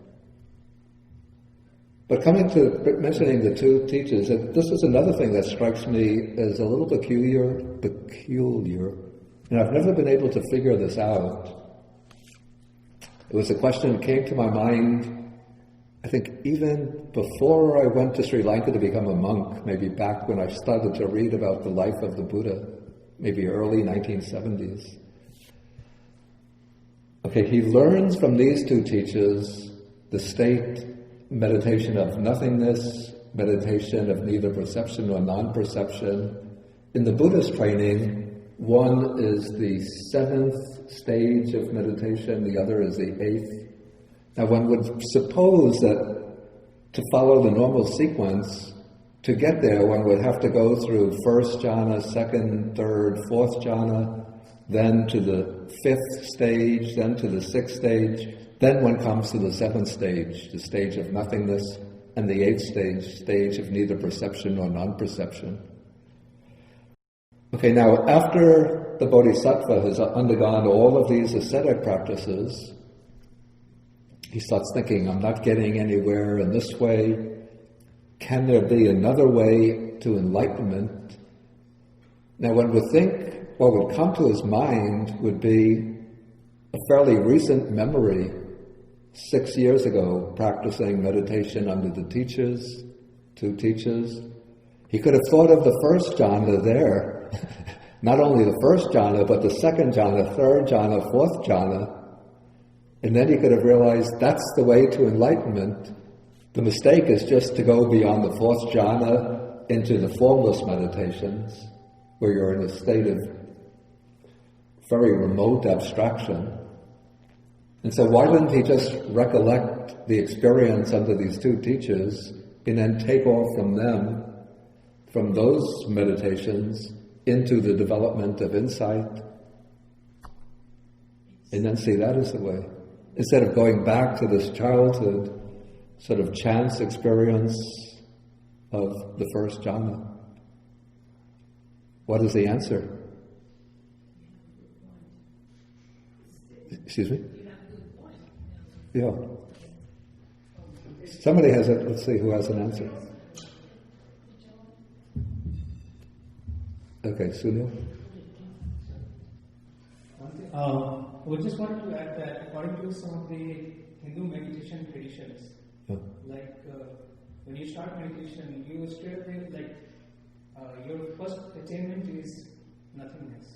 But coming to mentioning the two teachers, this is another thing that strikes me as a little peculiar. And I've never been able to figure this out. It was a question that came to my mind, I think even before I went to Sri Lanka to become a monk, maybe back when I started to read about the life of the Buddha, maybe early 1970s. Okay, he learns from these two teachers the state meditation of nothingness, meditation of neither perception nor non-perception. In the Buddhist training, one is the 7th stage of meditation, the other is the 8th. Now one would suppose that to follow the normal sequence, to get there one would have to go through 1st jhana, 2nd, 3rd, 4th jhana, then to the 5th stage, then to the 6th stage, then one comes to the 7th stage, the stage of nothingness, and the 8th stage of neither perception nor non-perception. Okay, now after the Bodhisattva has undergone all of these ascetic practices, he starts thinking, I'm not getting anywhere in this way. Can there be another way to enlightenment? Now one would think what would come to his mind would be a fairly recent memory, 6 years ago, practicing meditation under the teachers, two teachers. He could have thought of the 1st jhana there, not only the 1st jhana, but the 2nd jhana, 3rd jhana, 4th jhana. And then he could have realized that's the way to enlightenment. The mistake is just to go beyond the 4th jhana into the formless meditations, where you're in a state of very remote abstraction. And so why didn't he just recollect the experience under these two teachers and then take off from them, from those meditations, into the development of insight, and then see that as the way? Instead of going back to this childhood sort of chance experience of the 1st jhana. What is the answer? Excuse me? Yeah. Somebody has it. Let's see who has an answer. Okay, Sunil? We just wanted to add that according to some of the Hindu meditation traditions, like when you start meditation, you straight away, your first attainment is nothingness.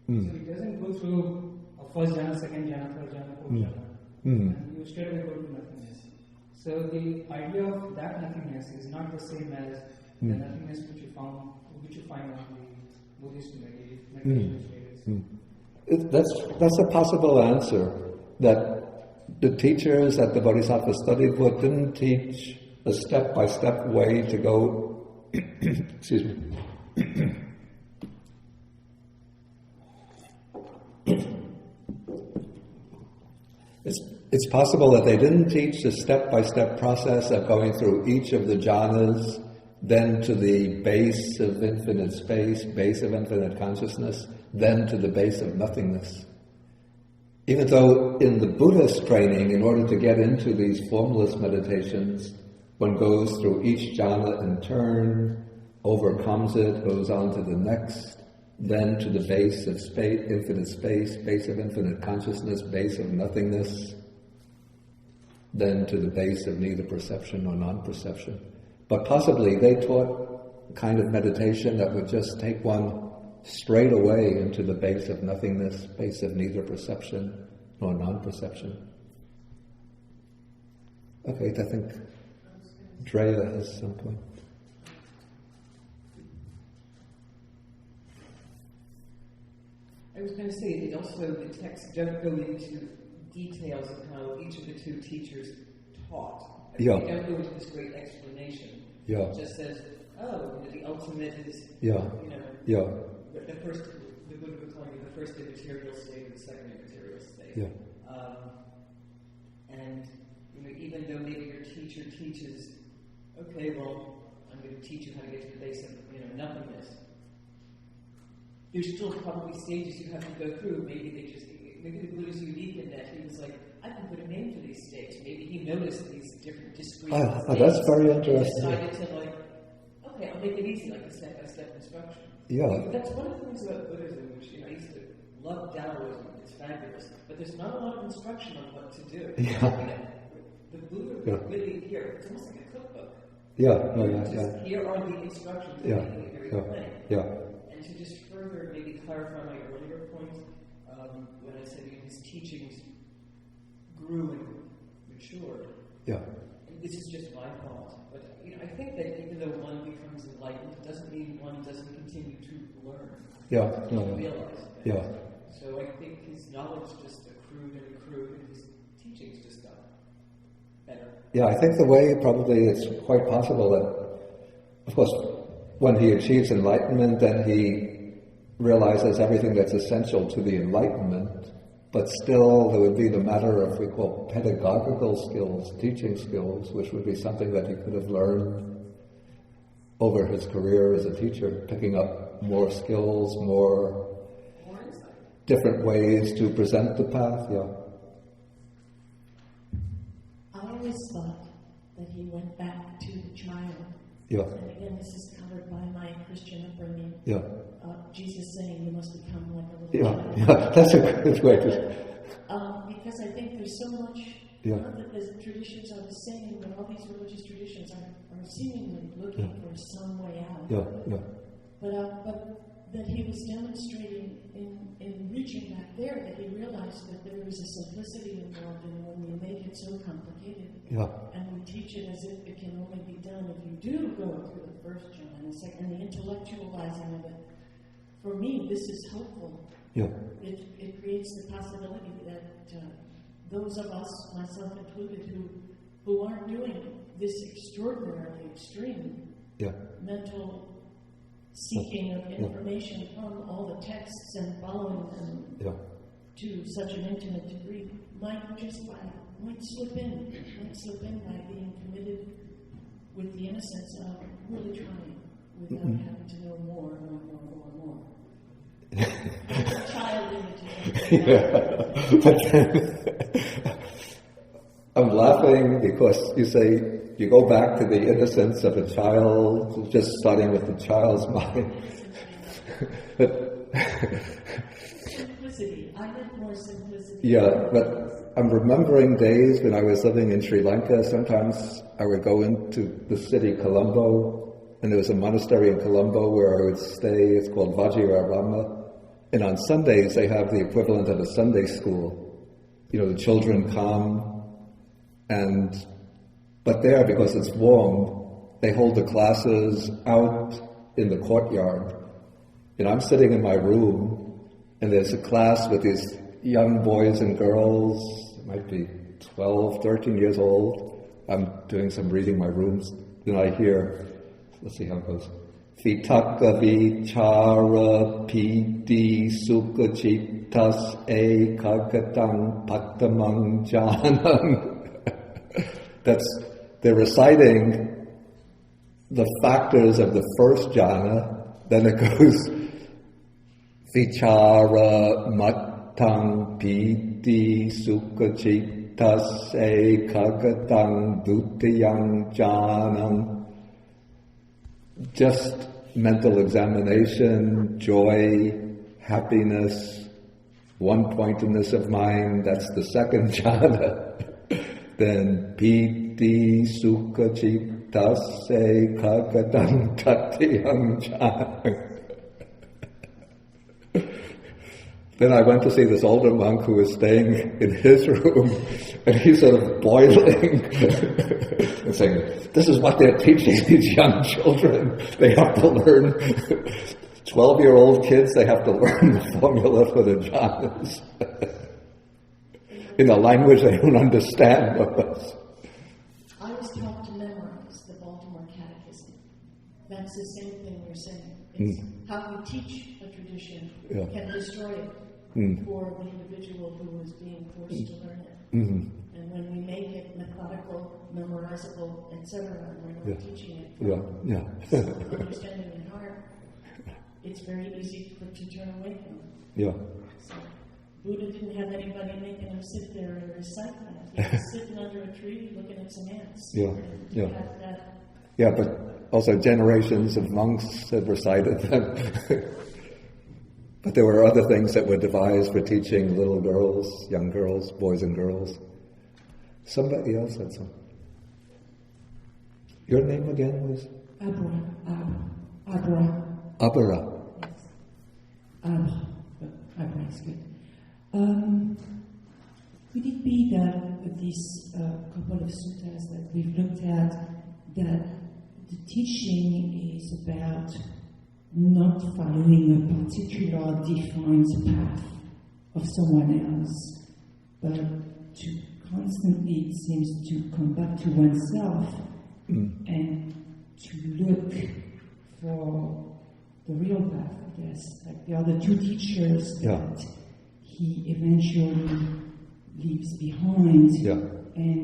So it doesn't go through a 1st jhana, 2nd jhana, 3rd jhana, 4th jhana. And you straight away go to nothingness. So the idea of that nothingness is not the same as the nothingness which you find on the Buddhist meditation status. That's a possible answer, that the teachers that the Bodhisattva studied with didn't teach a step-by-step way to go, excuse me, It's possible that they didn't teach the step-by-step process of going through each of the jhanas, then to the base of infinite space, base of infinite consciousness, then to the base of nothingness. Even though in the Buddhist training, in order to get into these formless meditations, one goes through each jhana in turn, overcomes it, goes on to the next, then to the base of space, infinite space, base of infinite consciousness, base of nothingness, then to the base of neither perception nor non-perception. But possibly they taught a kind of meditation that would just take one straight away into the base of nothingness, base of neither perception nor non-perception. Okay, I think Drea has some point. I was going to say, it also, the text don't go into details of how each of the two teachers taught. Yeah. They don't go into this great explanation. Yeah. It just says, the ultimate is, Yeah. The first, the Buddha would call you the first immaterial state and the second immaterial state. Yeah. And even though maybe your teacher teaches, okay, well, I'm going to teach you how to get to the base of nothingness. There's still probably stages you have to go through. Maybe the Buddha's unique in that he was like, I can put a name for these states. Maybe he noticed these different discrete states. That's very interesting. And decided to okay, I'll make it easy, like a step-by-step instruction. Yeah. That's one of the things about Buddhism, which I used to love Taoism. It's fabulous, but there's not a lot of instruction on what to do. Yeah. The Buddha really here. It's almost like a cookbook. Yeah. Here are the instructions. Yeah. And to just further maybe clarify my earlier point, when I said his teachings grew and matured. Yeah. And this is just my thought, but I think that even though one becomes enlightened, it doesn't mean one doesn't continue to learn. Realize. Yeah. So I think his knowledge just accrued, and his teachings just got better. Yeah, I think the way probably it's quite possible that, of course, when he achieves enlightenment, then he realizes everything that's essential to the enlightenment, but still there would be the matter of, we call pedagogical skills, teaching skills, which would be something that he could have learned over his career as a teacher, picking up more skills, more different ways to present the path. I always thought that he went back to the child. Yeah. And again, this is covered by my Christian upbringing. Yeah. Jesus saying you must become like a little child. Yeah, that's a good way to... Because I think there's so much, not that the traditions are the same, but all these religious traditions are seemingly looking for some way out. Yeah. But that he was demonstrating in reaching back there, that he realized that there was a simplicity involved in when we make it so complicated. Yeah. And we teach it as if it can only be done if you do go through the first jhana and the second, and the intellectualizing of it. For me, this is helpful. Yeah. It creates the possibility that those of us, myself included, who aren't doing this extraordinarily extreme mental seeking of information from all the texts and following them to such an intimate degree, might slip in by being committed with the innocence of really trying without having to know more. Child image. But then, I'm laughing because you say you go back to the innocence of a child, just starting with the child's mind. Simplicity. I need more simplicity. Yeah, but I'm remembering days when I was living in Sri Lanka. Sometimes I would go into the city Colombo, and there was a monastery in Colombo where I would stay. It's called Vajirarama. And on Sundays, they have the equivalent of a Sunday school. The children come, but there, because it's warm, they hold the classes out in the courtyard. And I'm sitting in my room, and there's a class with these young boys and girls, might be 12, 13 years old. I'm doing some reading in my rooms, and I hear, let's see how it goes. Vitaka vichara piti sukha chitas ekagatam pattamang jhanam. They're reciting the factors of the first jhana, then it goes vichara mattang piti sukha chitas ekagatam dutiyang jhanam. Just mental examination, joy, happiness, one-pointedness of mind, that's the second jhana. Then piti sukha chitas ekagatam tatiyam jhana. Then I went to see this older monk who was staying in his room, and he's sort of boiling and saying, this is what they're teaching these young children. They have to learn, 12-year-old kids, they have to learn the formula for the jhanas in a language they don't understand. I was taught to memorize the Baltimore Catechism. That's the same thing you're saying. It's how we teach a tradition can destroy it for the individual who is being forced to learn it. And when we make it methodical, memorizable, etc., we're not teaching it from understanding in heart, it's very easy to turn away from it. So, Buddha didn't have anybody making him sit there and recite that. He was sitting under a tree looking at some ants. But also generations of monks had recited them. But there were other things that were devised for teaching little girls, young girls, boys and girls. Somebody else had some. Your name again was? Abra. Abra. Yes. Abra is good. Could it be that these couple of suttas that we've looked at, that the teaching is about not following a particular defined path of someone else, but to constantly, it seems, to come back to oneself and to look for the real path, I guess. Like the other two teachers that he eventually leaves behind and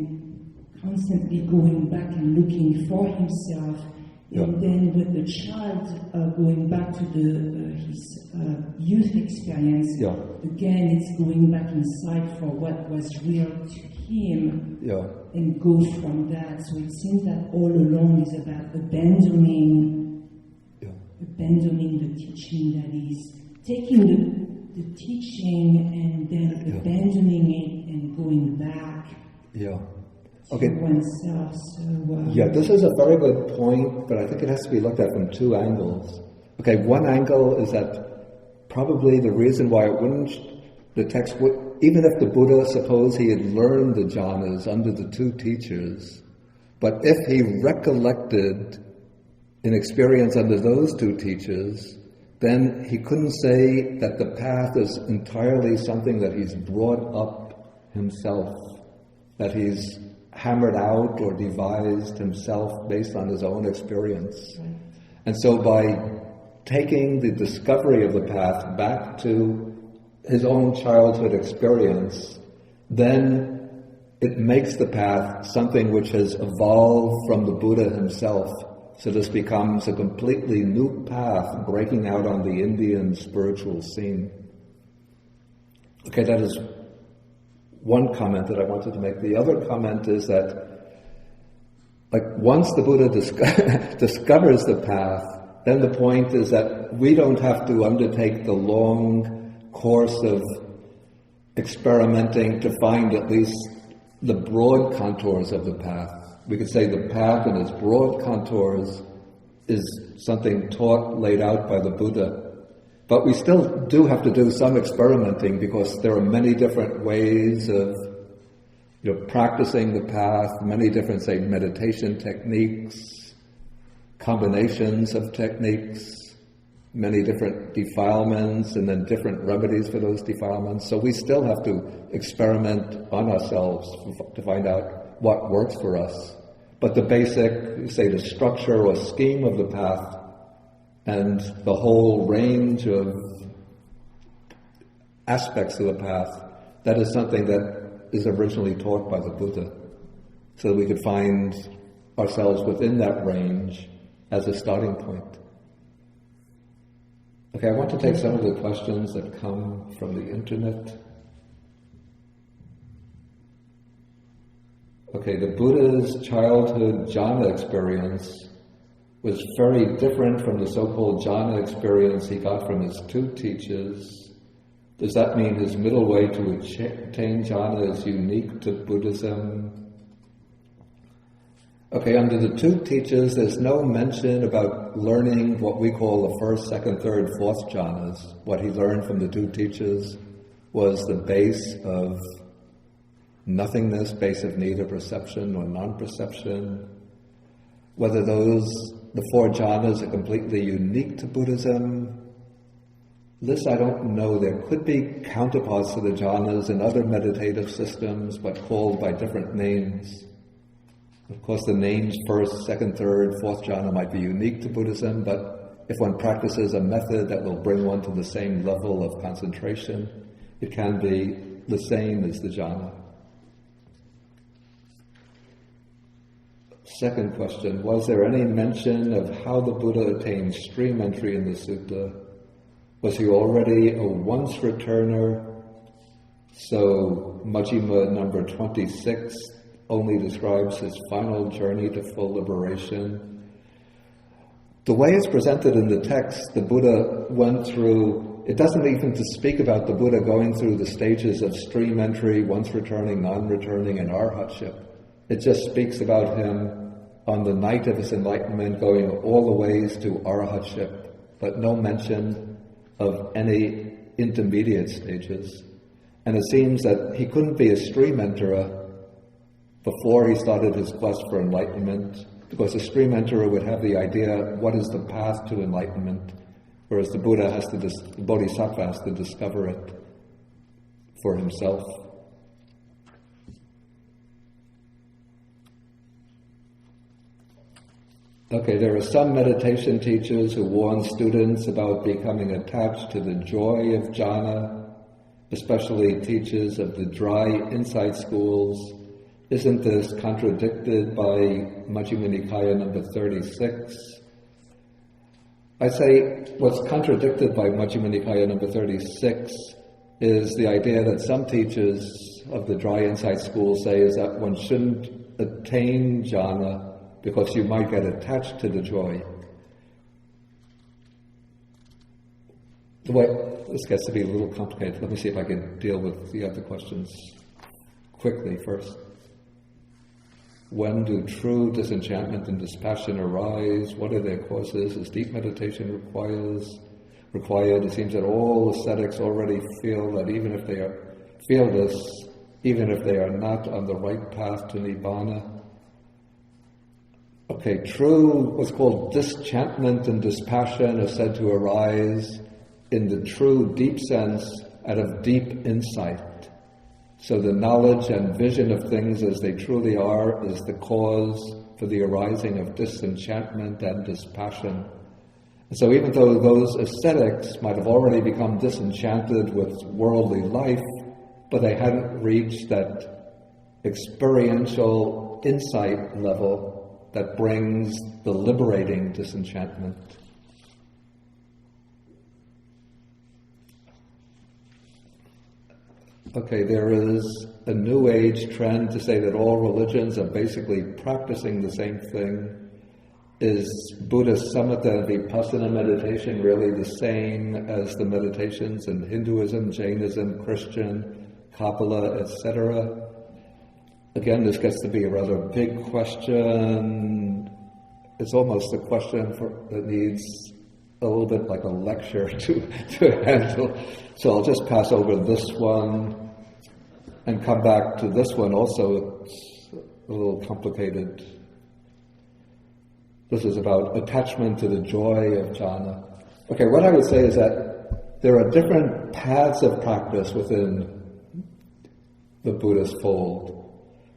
constantly going back and looking for himself. And then with the child going back to his youth experience, again it's going back inside for what was real to him and go from that. So it seems that all along is about abandoning the teaching, that is taking the teaching and then abandoning it and going back. Okay. Oneself. So, this is a very good point, but I think it has to be looked at from two angles. Okay, one angle is that probably the reason why the text would, even if the Buddha, suppose he had learned the jhanas under the two teachers, but if he recollected an experience under those two teachers, then he couldn't say that the path is entirely something that he's brought up himself, that he's hammered out or devised himself based on his own experience. And so by taking the discovery of the path back to his own childhood experience, then it makes the path something which has evolved from the Buddha himself. So this becomes a completely new path breaking out on the Indian spiritual scene. Okay, that is one comment that I wanted to make. The other comment is that, like, once the Buddha discovers the path, then the point is that we don't have to undertake the long course of experimenting to find at least the broad contours of the path. We could say the path in its broad contours is something taught, laid out by the Buddha. But we still do have to do some experimenting, because there are many different ways of practicing the path, many different, say, meditation techniques, combinations of techniques, many different defilements, and then different remedies for those defilements. So we still have to experiment on ourselves to find out what works for us. But the basic, say, the structure or scheme of the path and the whole range of aspects of the path, that is something that is originally taught by the Buddha, so that we could find ourselves within that range as a starting point. Okay, I want to take some of the questions that come from the internet. Okay, the Buddha's childhood jhana experience was very different from the so-called jhana experience he got from his two teachers. Does that mean his middle way to attain jhana is unique to Buddhism? Okay, under the two teachers, there's no mention about learning what we call the first, second, third, fourth jhanas. What he learned from the two teachers was the base of nothingness, base of neither perception nor non-perception. Whether the four jhanas are completely unique to Buddhism, this I don't know. There could be counterparts to the jhanas in other meditative systems, but called by different names. Of course, the names first, second, third, fourth jhana might be unique to Buddhism, but if one practices a method that will bring one to the same level of concentration, it can be the same as the jhana. Second question, was there any mention of how the Buddha attained stream entry in the sutta? Was he already a once returner? So Majjhima number 26 only describes his final journey to full liberation. The way it's presented in the text, the Buddha went through, it doesn't even to speak about the Buddha going through the stages of stream entry, once returning, non-returning, and arhatship. It just speaks about him on the night of his enlightenment going all the ways to arhatship, but no mention of any intermediate stages. And it seems that he couldn't be a stream enterer before he started his quest for enlightenment, because a stream enterer would have the idea, what is the path to enlightenment? Whereas the Buddha the Bodhisattva has to discover it for himself. Okay, there are some meditation teachers who warn students about becoming attached to the joy of jhana, especially teachers of the dry insight schools. Isn't this contradicted by Majjhima Nikāya number 36? I say what's contradicted by Majjhima Nikāya number 36 is the idea that some teachers of the dry insight school say is that one shouldn't attain jhana because you might get attached to the joy. This gets to be a little complicated. Let me see if I can deal with the other questions quickly first. When do true disenchantment and dispassion arise? What are their causes? Is deep meditation required? It seems that all ascetics already feel that even if they are not on the right path to nibbana. Okay, true, what's called disenchantment and dispassion are said to arise in the true deep sense out of deep insight. So the knowledge and vision of things as they truly are is the cause for the arising of disenchantment and dispassion. And so even though those ascetics might have already become disenchanted with worldly life, but they hadn't reached that experiential insight level that brings the liberating disenchantment. Okay, there is a New Age trend to say that all religions are basically practicing the same thing. Is Buddhist samatha and vipassana meditation really the same as the meditations in Hinduism, Jainism, Christian, Kabbalah, etc.? Again, this gets to be a rather big question. It's almost a question that needs a little bit like a lecture to handle. So I'll just pass over this one and come back to this one also. It's a little complicated. This is about attachment to the joy of jhana. Okay, what I would say is that there are different paths of practice within the Buddhist fold.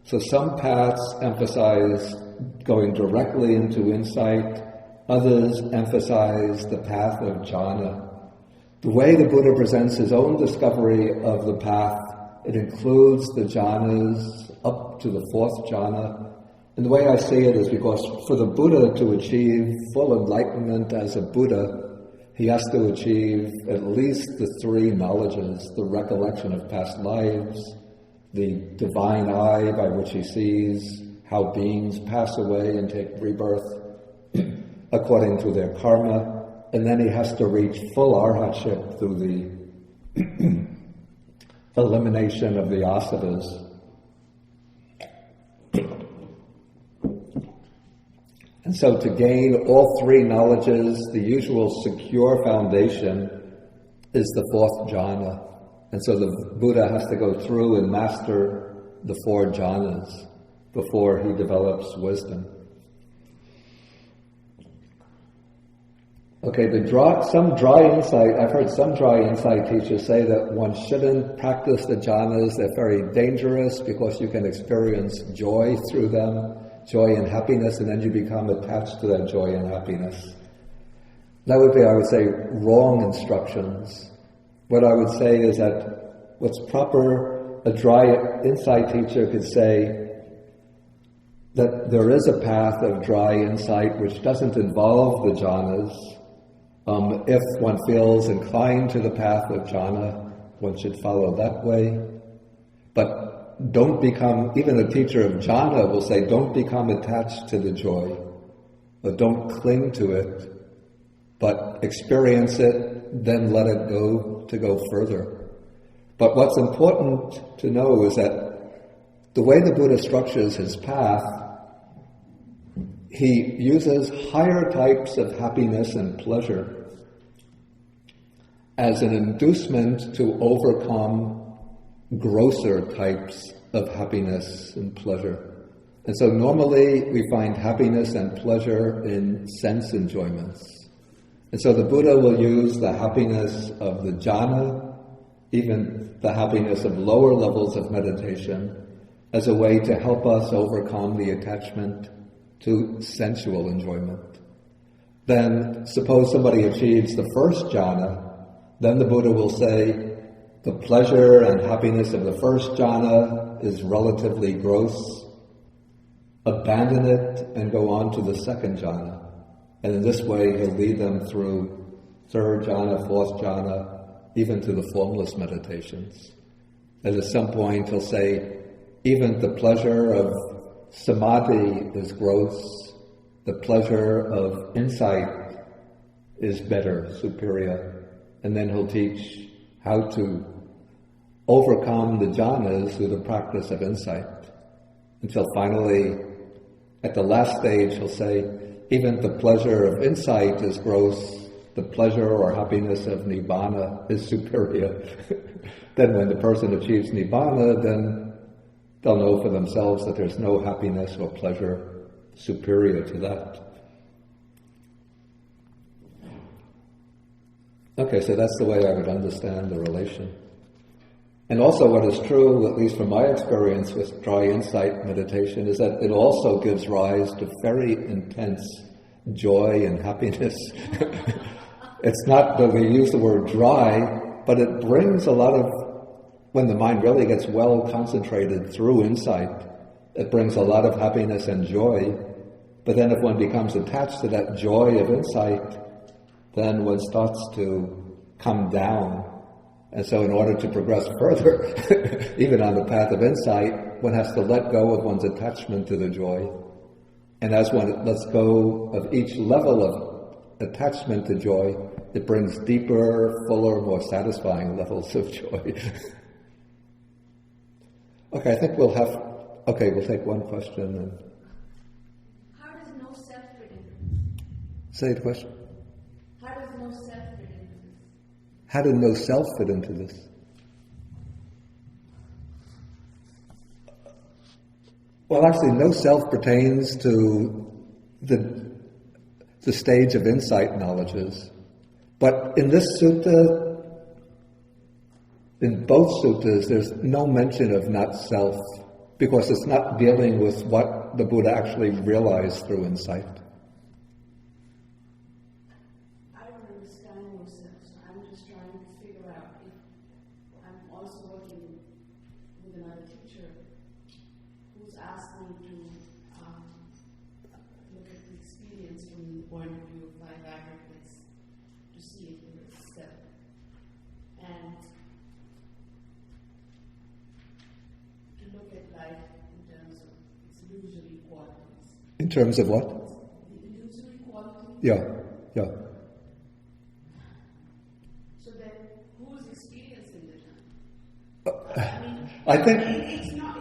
So some paths emphasize going directly into insight, others emphasize the path of jhana. the way the Buddha presents his own discovery of the path, it includes the jhanas up to the fourth jhana. And the way I see it is because for the Buddha to achieve full enlightenment as a Buddha, he has to achieve at least the three knowledges: the recollection of past lives, the divine eye by which he sees how beings pass away and take rebirth according to their karma, and then he has to reach full arhatship through the elimination of the asavas. And so to gain all three knowledges, the usual secure foundation is the fourth jhana. And so the Buddha has to go through and master the four jhanas before he develops wisdom. Okay, some dry insight, I've heard some dry insight teachers say that one shouldn't practice the jhanas. They're very dangerous because you can experience joy through them, joy and happiness, and then you become attached to that joy and happiness. That would be, I would say, wrong instructions. What I would say is that what's proper, a dry insight teacher could say that there is a path of dry insight which doesn't involve the jhanas. If one feels inclined to the path of jhana, one should follow that way. But don't become, even a teacher of jhana will say, don't become attached to the joy, but don't cling to it, but experience it, then let it go to go further. But what's important to know is that the way the Buddha structures his path, he uses higher types of happiness and pleasure as an inducement to overcome grosser types of happiness and pleasure. And so normally we find happiness and pleasure in sense enjoyments. And so the Buddha will use the happiness of the jhana, even the happiness of lower levels of meditation, as a way to help us overcome the attachment to sensual enjoyment. Then suppose somebody achieves the first jhana, then the Buddha will say, the pleasure and happiness of the first jhana is relatively gross. Abandon it and go on to the second jhana. And in this way, he'll lead them through third jhana, fourth jhana, even to the formless meditations. And at some point, he'll say, even the pleasure of samadhi is gross. The pleasure of insight is better, superior. And then he'll teach how to overcome the jhanas through the practice of insight. Until finally, at the last stage, he'll say, even the pleasure of insight is gross, the pleasure or happiness of nibbana is superior. Then when the person achieves nibbana, then they'll know for themselves that there's no happiness or pleasure superior to that. Okay, so that's the way I would understand the relation. And also what is true, at least from my experience with dry insight meditation, is that it also gives rise to very intense joy and happiness. It's not that we use the word dry, but it brings a lot of, when the mind really gets well concentrated through insight, it brings a lot of happiness and joy. But then if one becomes attached to that joy of insight, then one starts to come down. And so in order to progress further, even on the path of insight, one has to let go of one's attachment to the joy. And as one lets go of each level of attachment to joy, it brings deeper, fuller, more satisfying levels of joy. Okay, I think we'll take one question. And How does no self fit into this? Say the question. How does no self fit into this? How did no self fit into this? Well, actually, no self pertains to the stage of insight knowledges. But in this sutta, in both suttas, there's no mention of not self, because it's not dealing with what the Buddha actually realized through insight. I don't understand no self, so I'm just trying terms of what? Illusory quality. Yeah. So then, who is experiencing the Dhamma? I think It's not,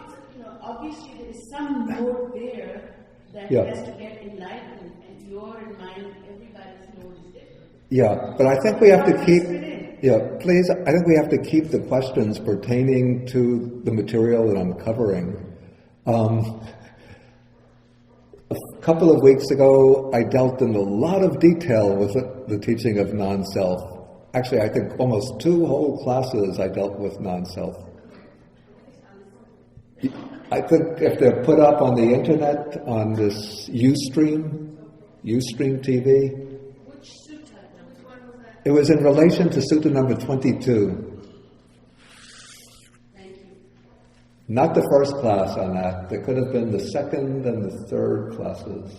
obviously there is some mode there that Yeah. has to get enlightened, and your and mine, everybody's mode is different. Yeah, but I think we have to keep. Fit in. Yeah, please. I think we have to keep the questions pertaining to the material that I'm covering. A couple of weeks ago, I dealt in a lot of detail with the teaching of non-self. Actually, I think almost 2 whole classes I dealt with non-self. I think if they're put up on the internet on this Ustream TV. Which sutta? Which one was that? It was in relation to Sutta number 22. Thank you. Not the first class on that. There could have been the second and the third classes.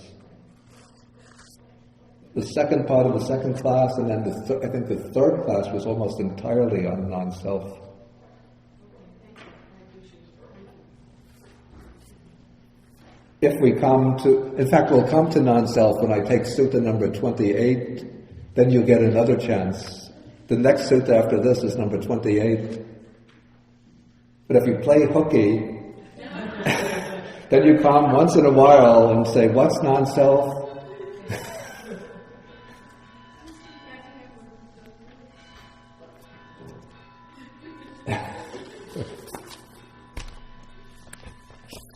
The second part of the second class, and then I think the third class was almost entirely on non-self. If we come to, in fact, we'll come to non-self when I take Sutta number 28, then you get another chance. The next Sutta after this is number 28. But if you play hooky, then you come once in a while and say, what's non-self?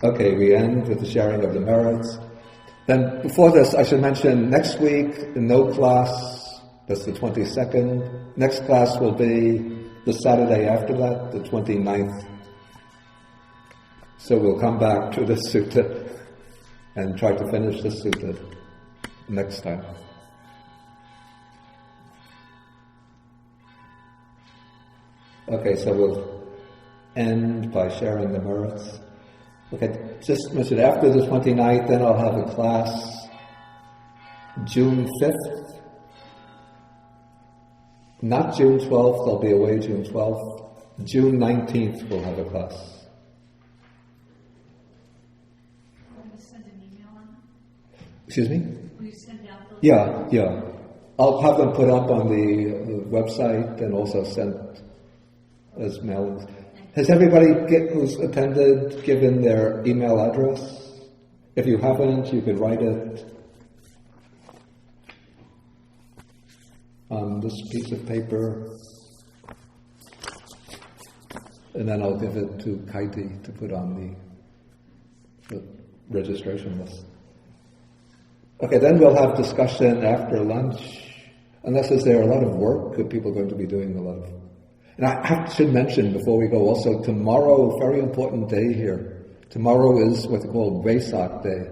Okay, we end with the sharing of the merits. Then before this, I should mention next week, no class, that's the 22nd. Next class will be the Saturday after that, the 29th. So we'll come back to the sutta and try to finish the sutta next time. Okay, so we'll end by sharing the merits. Okay, just mention after the 29th, then I'll have a class June 5th. Not June 12th, I'll be away June 12th. June 19th we'll have a class. Will you send an email on that? Excuse me? Will you send out those? Yeah. I'll have them put up on the website and also sent as mailings. Has everybody who's attended given their email address? If you haven't, you could write it on this piece of paper, and then I'll give it to Kaiti to put on the registration list. Okay, then we'll have discussion after lunch. Unless is there a lot of work? Are people going to be doing a lot of? And I should mention before we go also, tomorrow, very important day here. Tomorrow is what's called Vesak Day.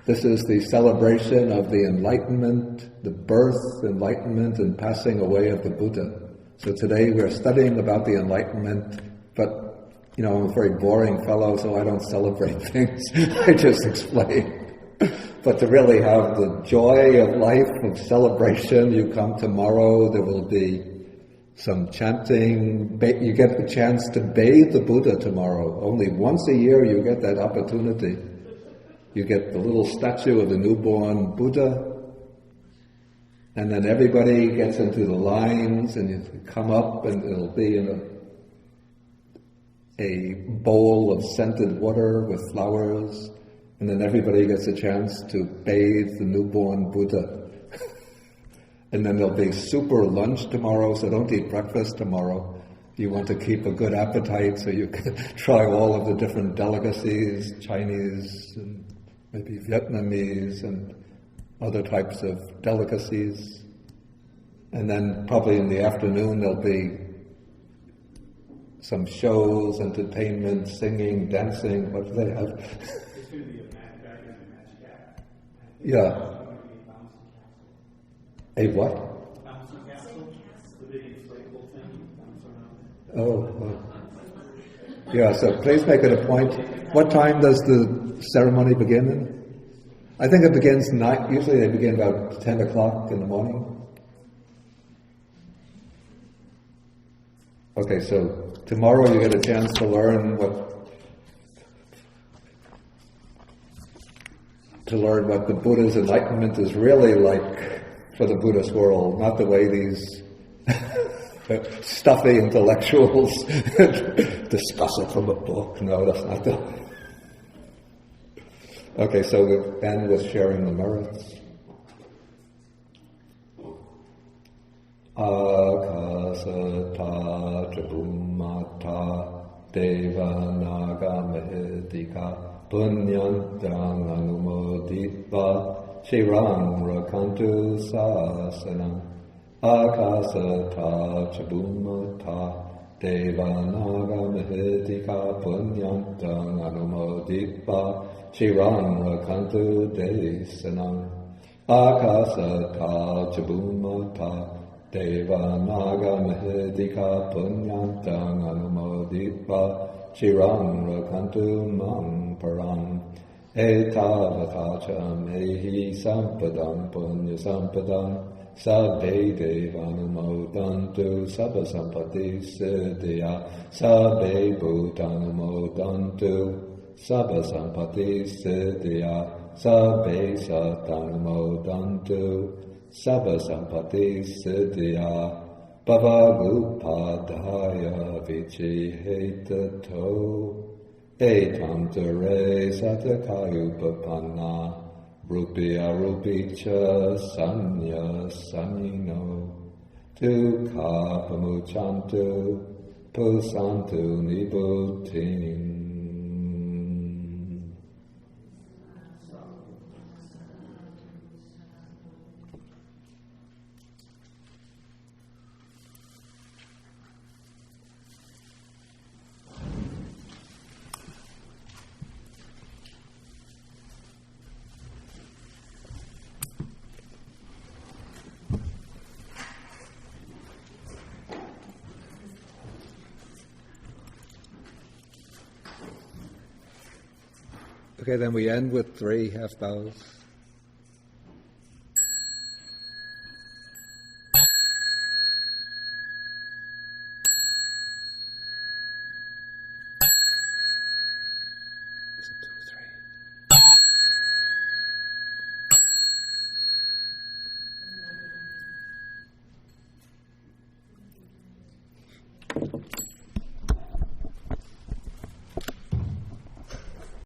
This is the celebration of the enlightenment, the birth, enlightenment, and passing away of the Buddha. So today we're studying about the enlightenment, but, I'm a very boring fellow, so I don't celebrate things. I just explain. But to really have the joy of life, of celebration, you come tomorrow, there will be some chanting. You get a chance to bathe the Buddha tomorrow. Only once a year you get that opportunity. You get the little statue of the newborn Buddha, and then everybody gets into the lines, and you come up, and it'll be in a bowl of scented water with flowers, and then everybody gets a chance to bathe the newborn Buddha. And then there'll be super lunch tomorrow, so don't eat breakfast tomorrow. You want to keep a good appetite so you can try all of the different delicacies, Chinese and maybe Vietnamese and other types of delicacies. And then probably in the afternoon there'll be some shows, entertainment, singing, dancing, what do they have? It's going to be a magic app. Yeah. A what? Bouncing castle. The big inflatable thing you bounce around. Oh. Yeah, so please make it a point. What time does the ceremony begin in? I think it begins usually they begin about 10 o'clock in the morning. Okay, so tomorrow you get a chance to learn what to learn what the Buddha's enlightenment is really like for the Buddhist world, not the way these stuffy intellectuals discuss it from a book. No, that's not the way. Okay, so we'll end with sharing the merits. Akasata Chabumata Deva Naga Mahedika Punyantang Anumoditva Shirang Rakantu Sasanam Akasata Chabumata Deva Naga Mahedika Punyantang Anumoditva Shirang Rakantu Desanam Akasata Chabumata Deva Naga Mahedika Punyantang Anumoditva Shirang Rakantu Mang Param Etavatacha Mehi Sampadam Punya Sampadam Sabbe Devanumodantu Sabba Sampati Siddhya Sabbe Bhutanumodantu Sabba Sampati Siddhya Sabbe Satanumodantu Sabba Sampati Siddhya Bhavagupadhaya Vichihetato Etam Tere Satakayupapanna Rupya Rupicha Sanya Samino Tukha Pamuchantu Pusantu Nibutin. Okay, then we end with 3 half bows.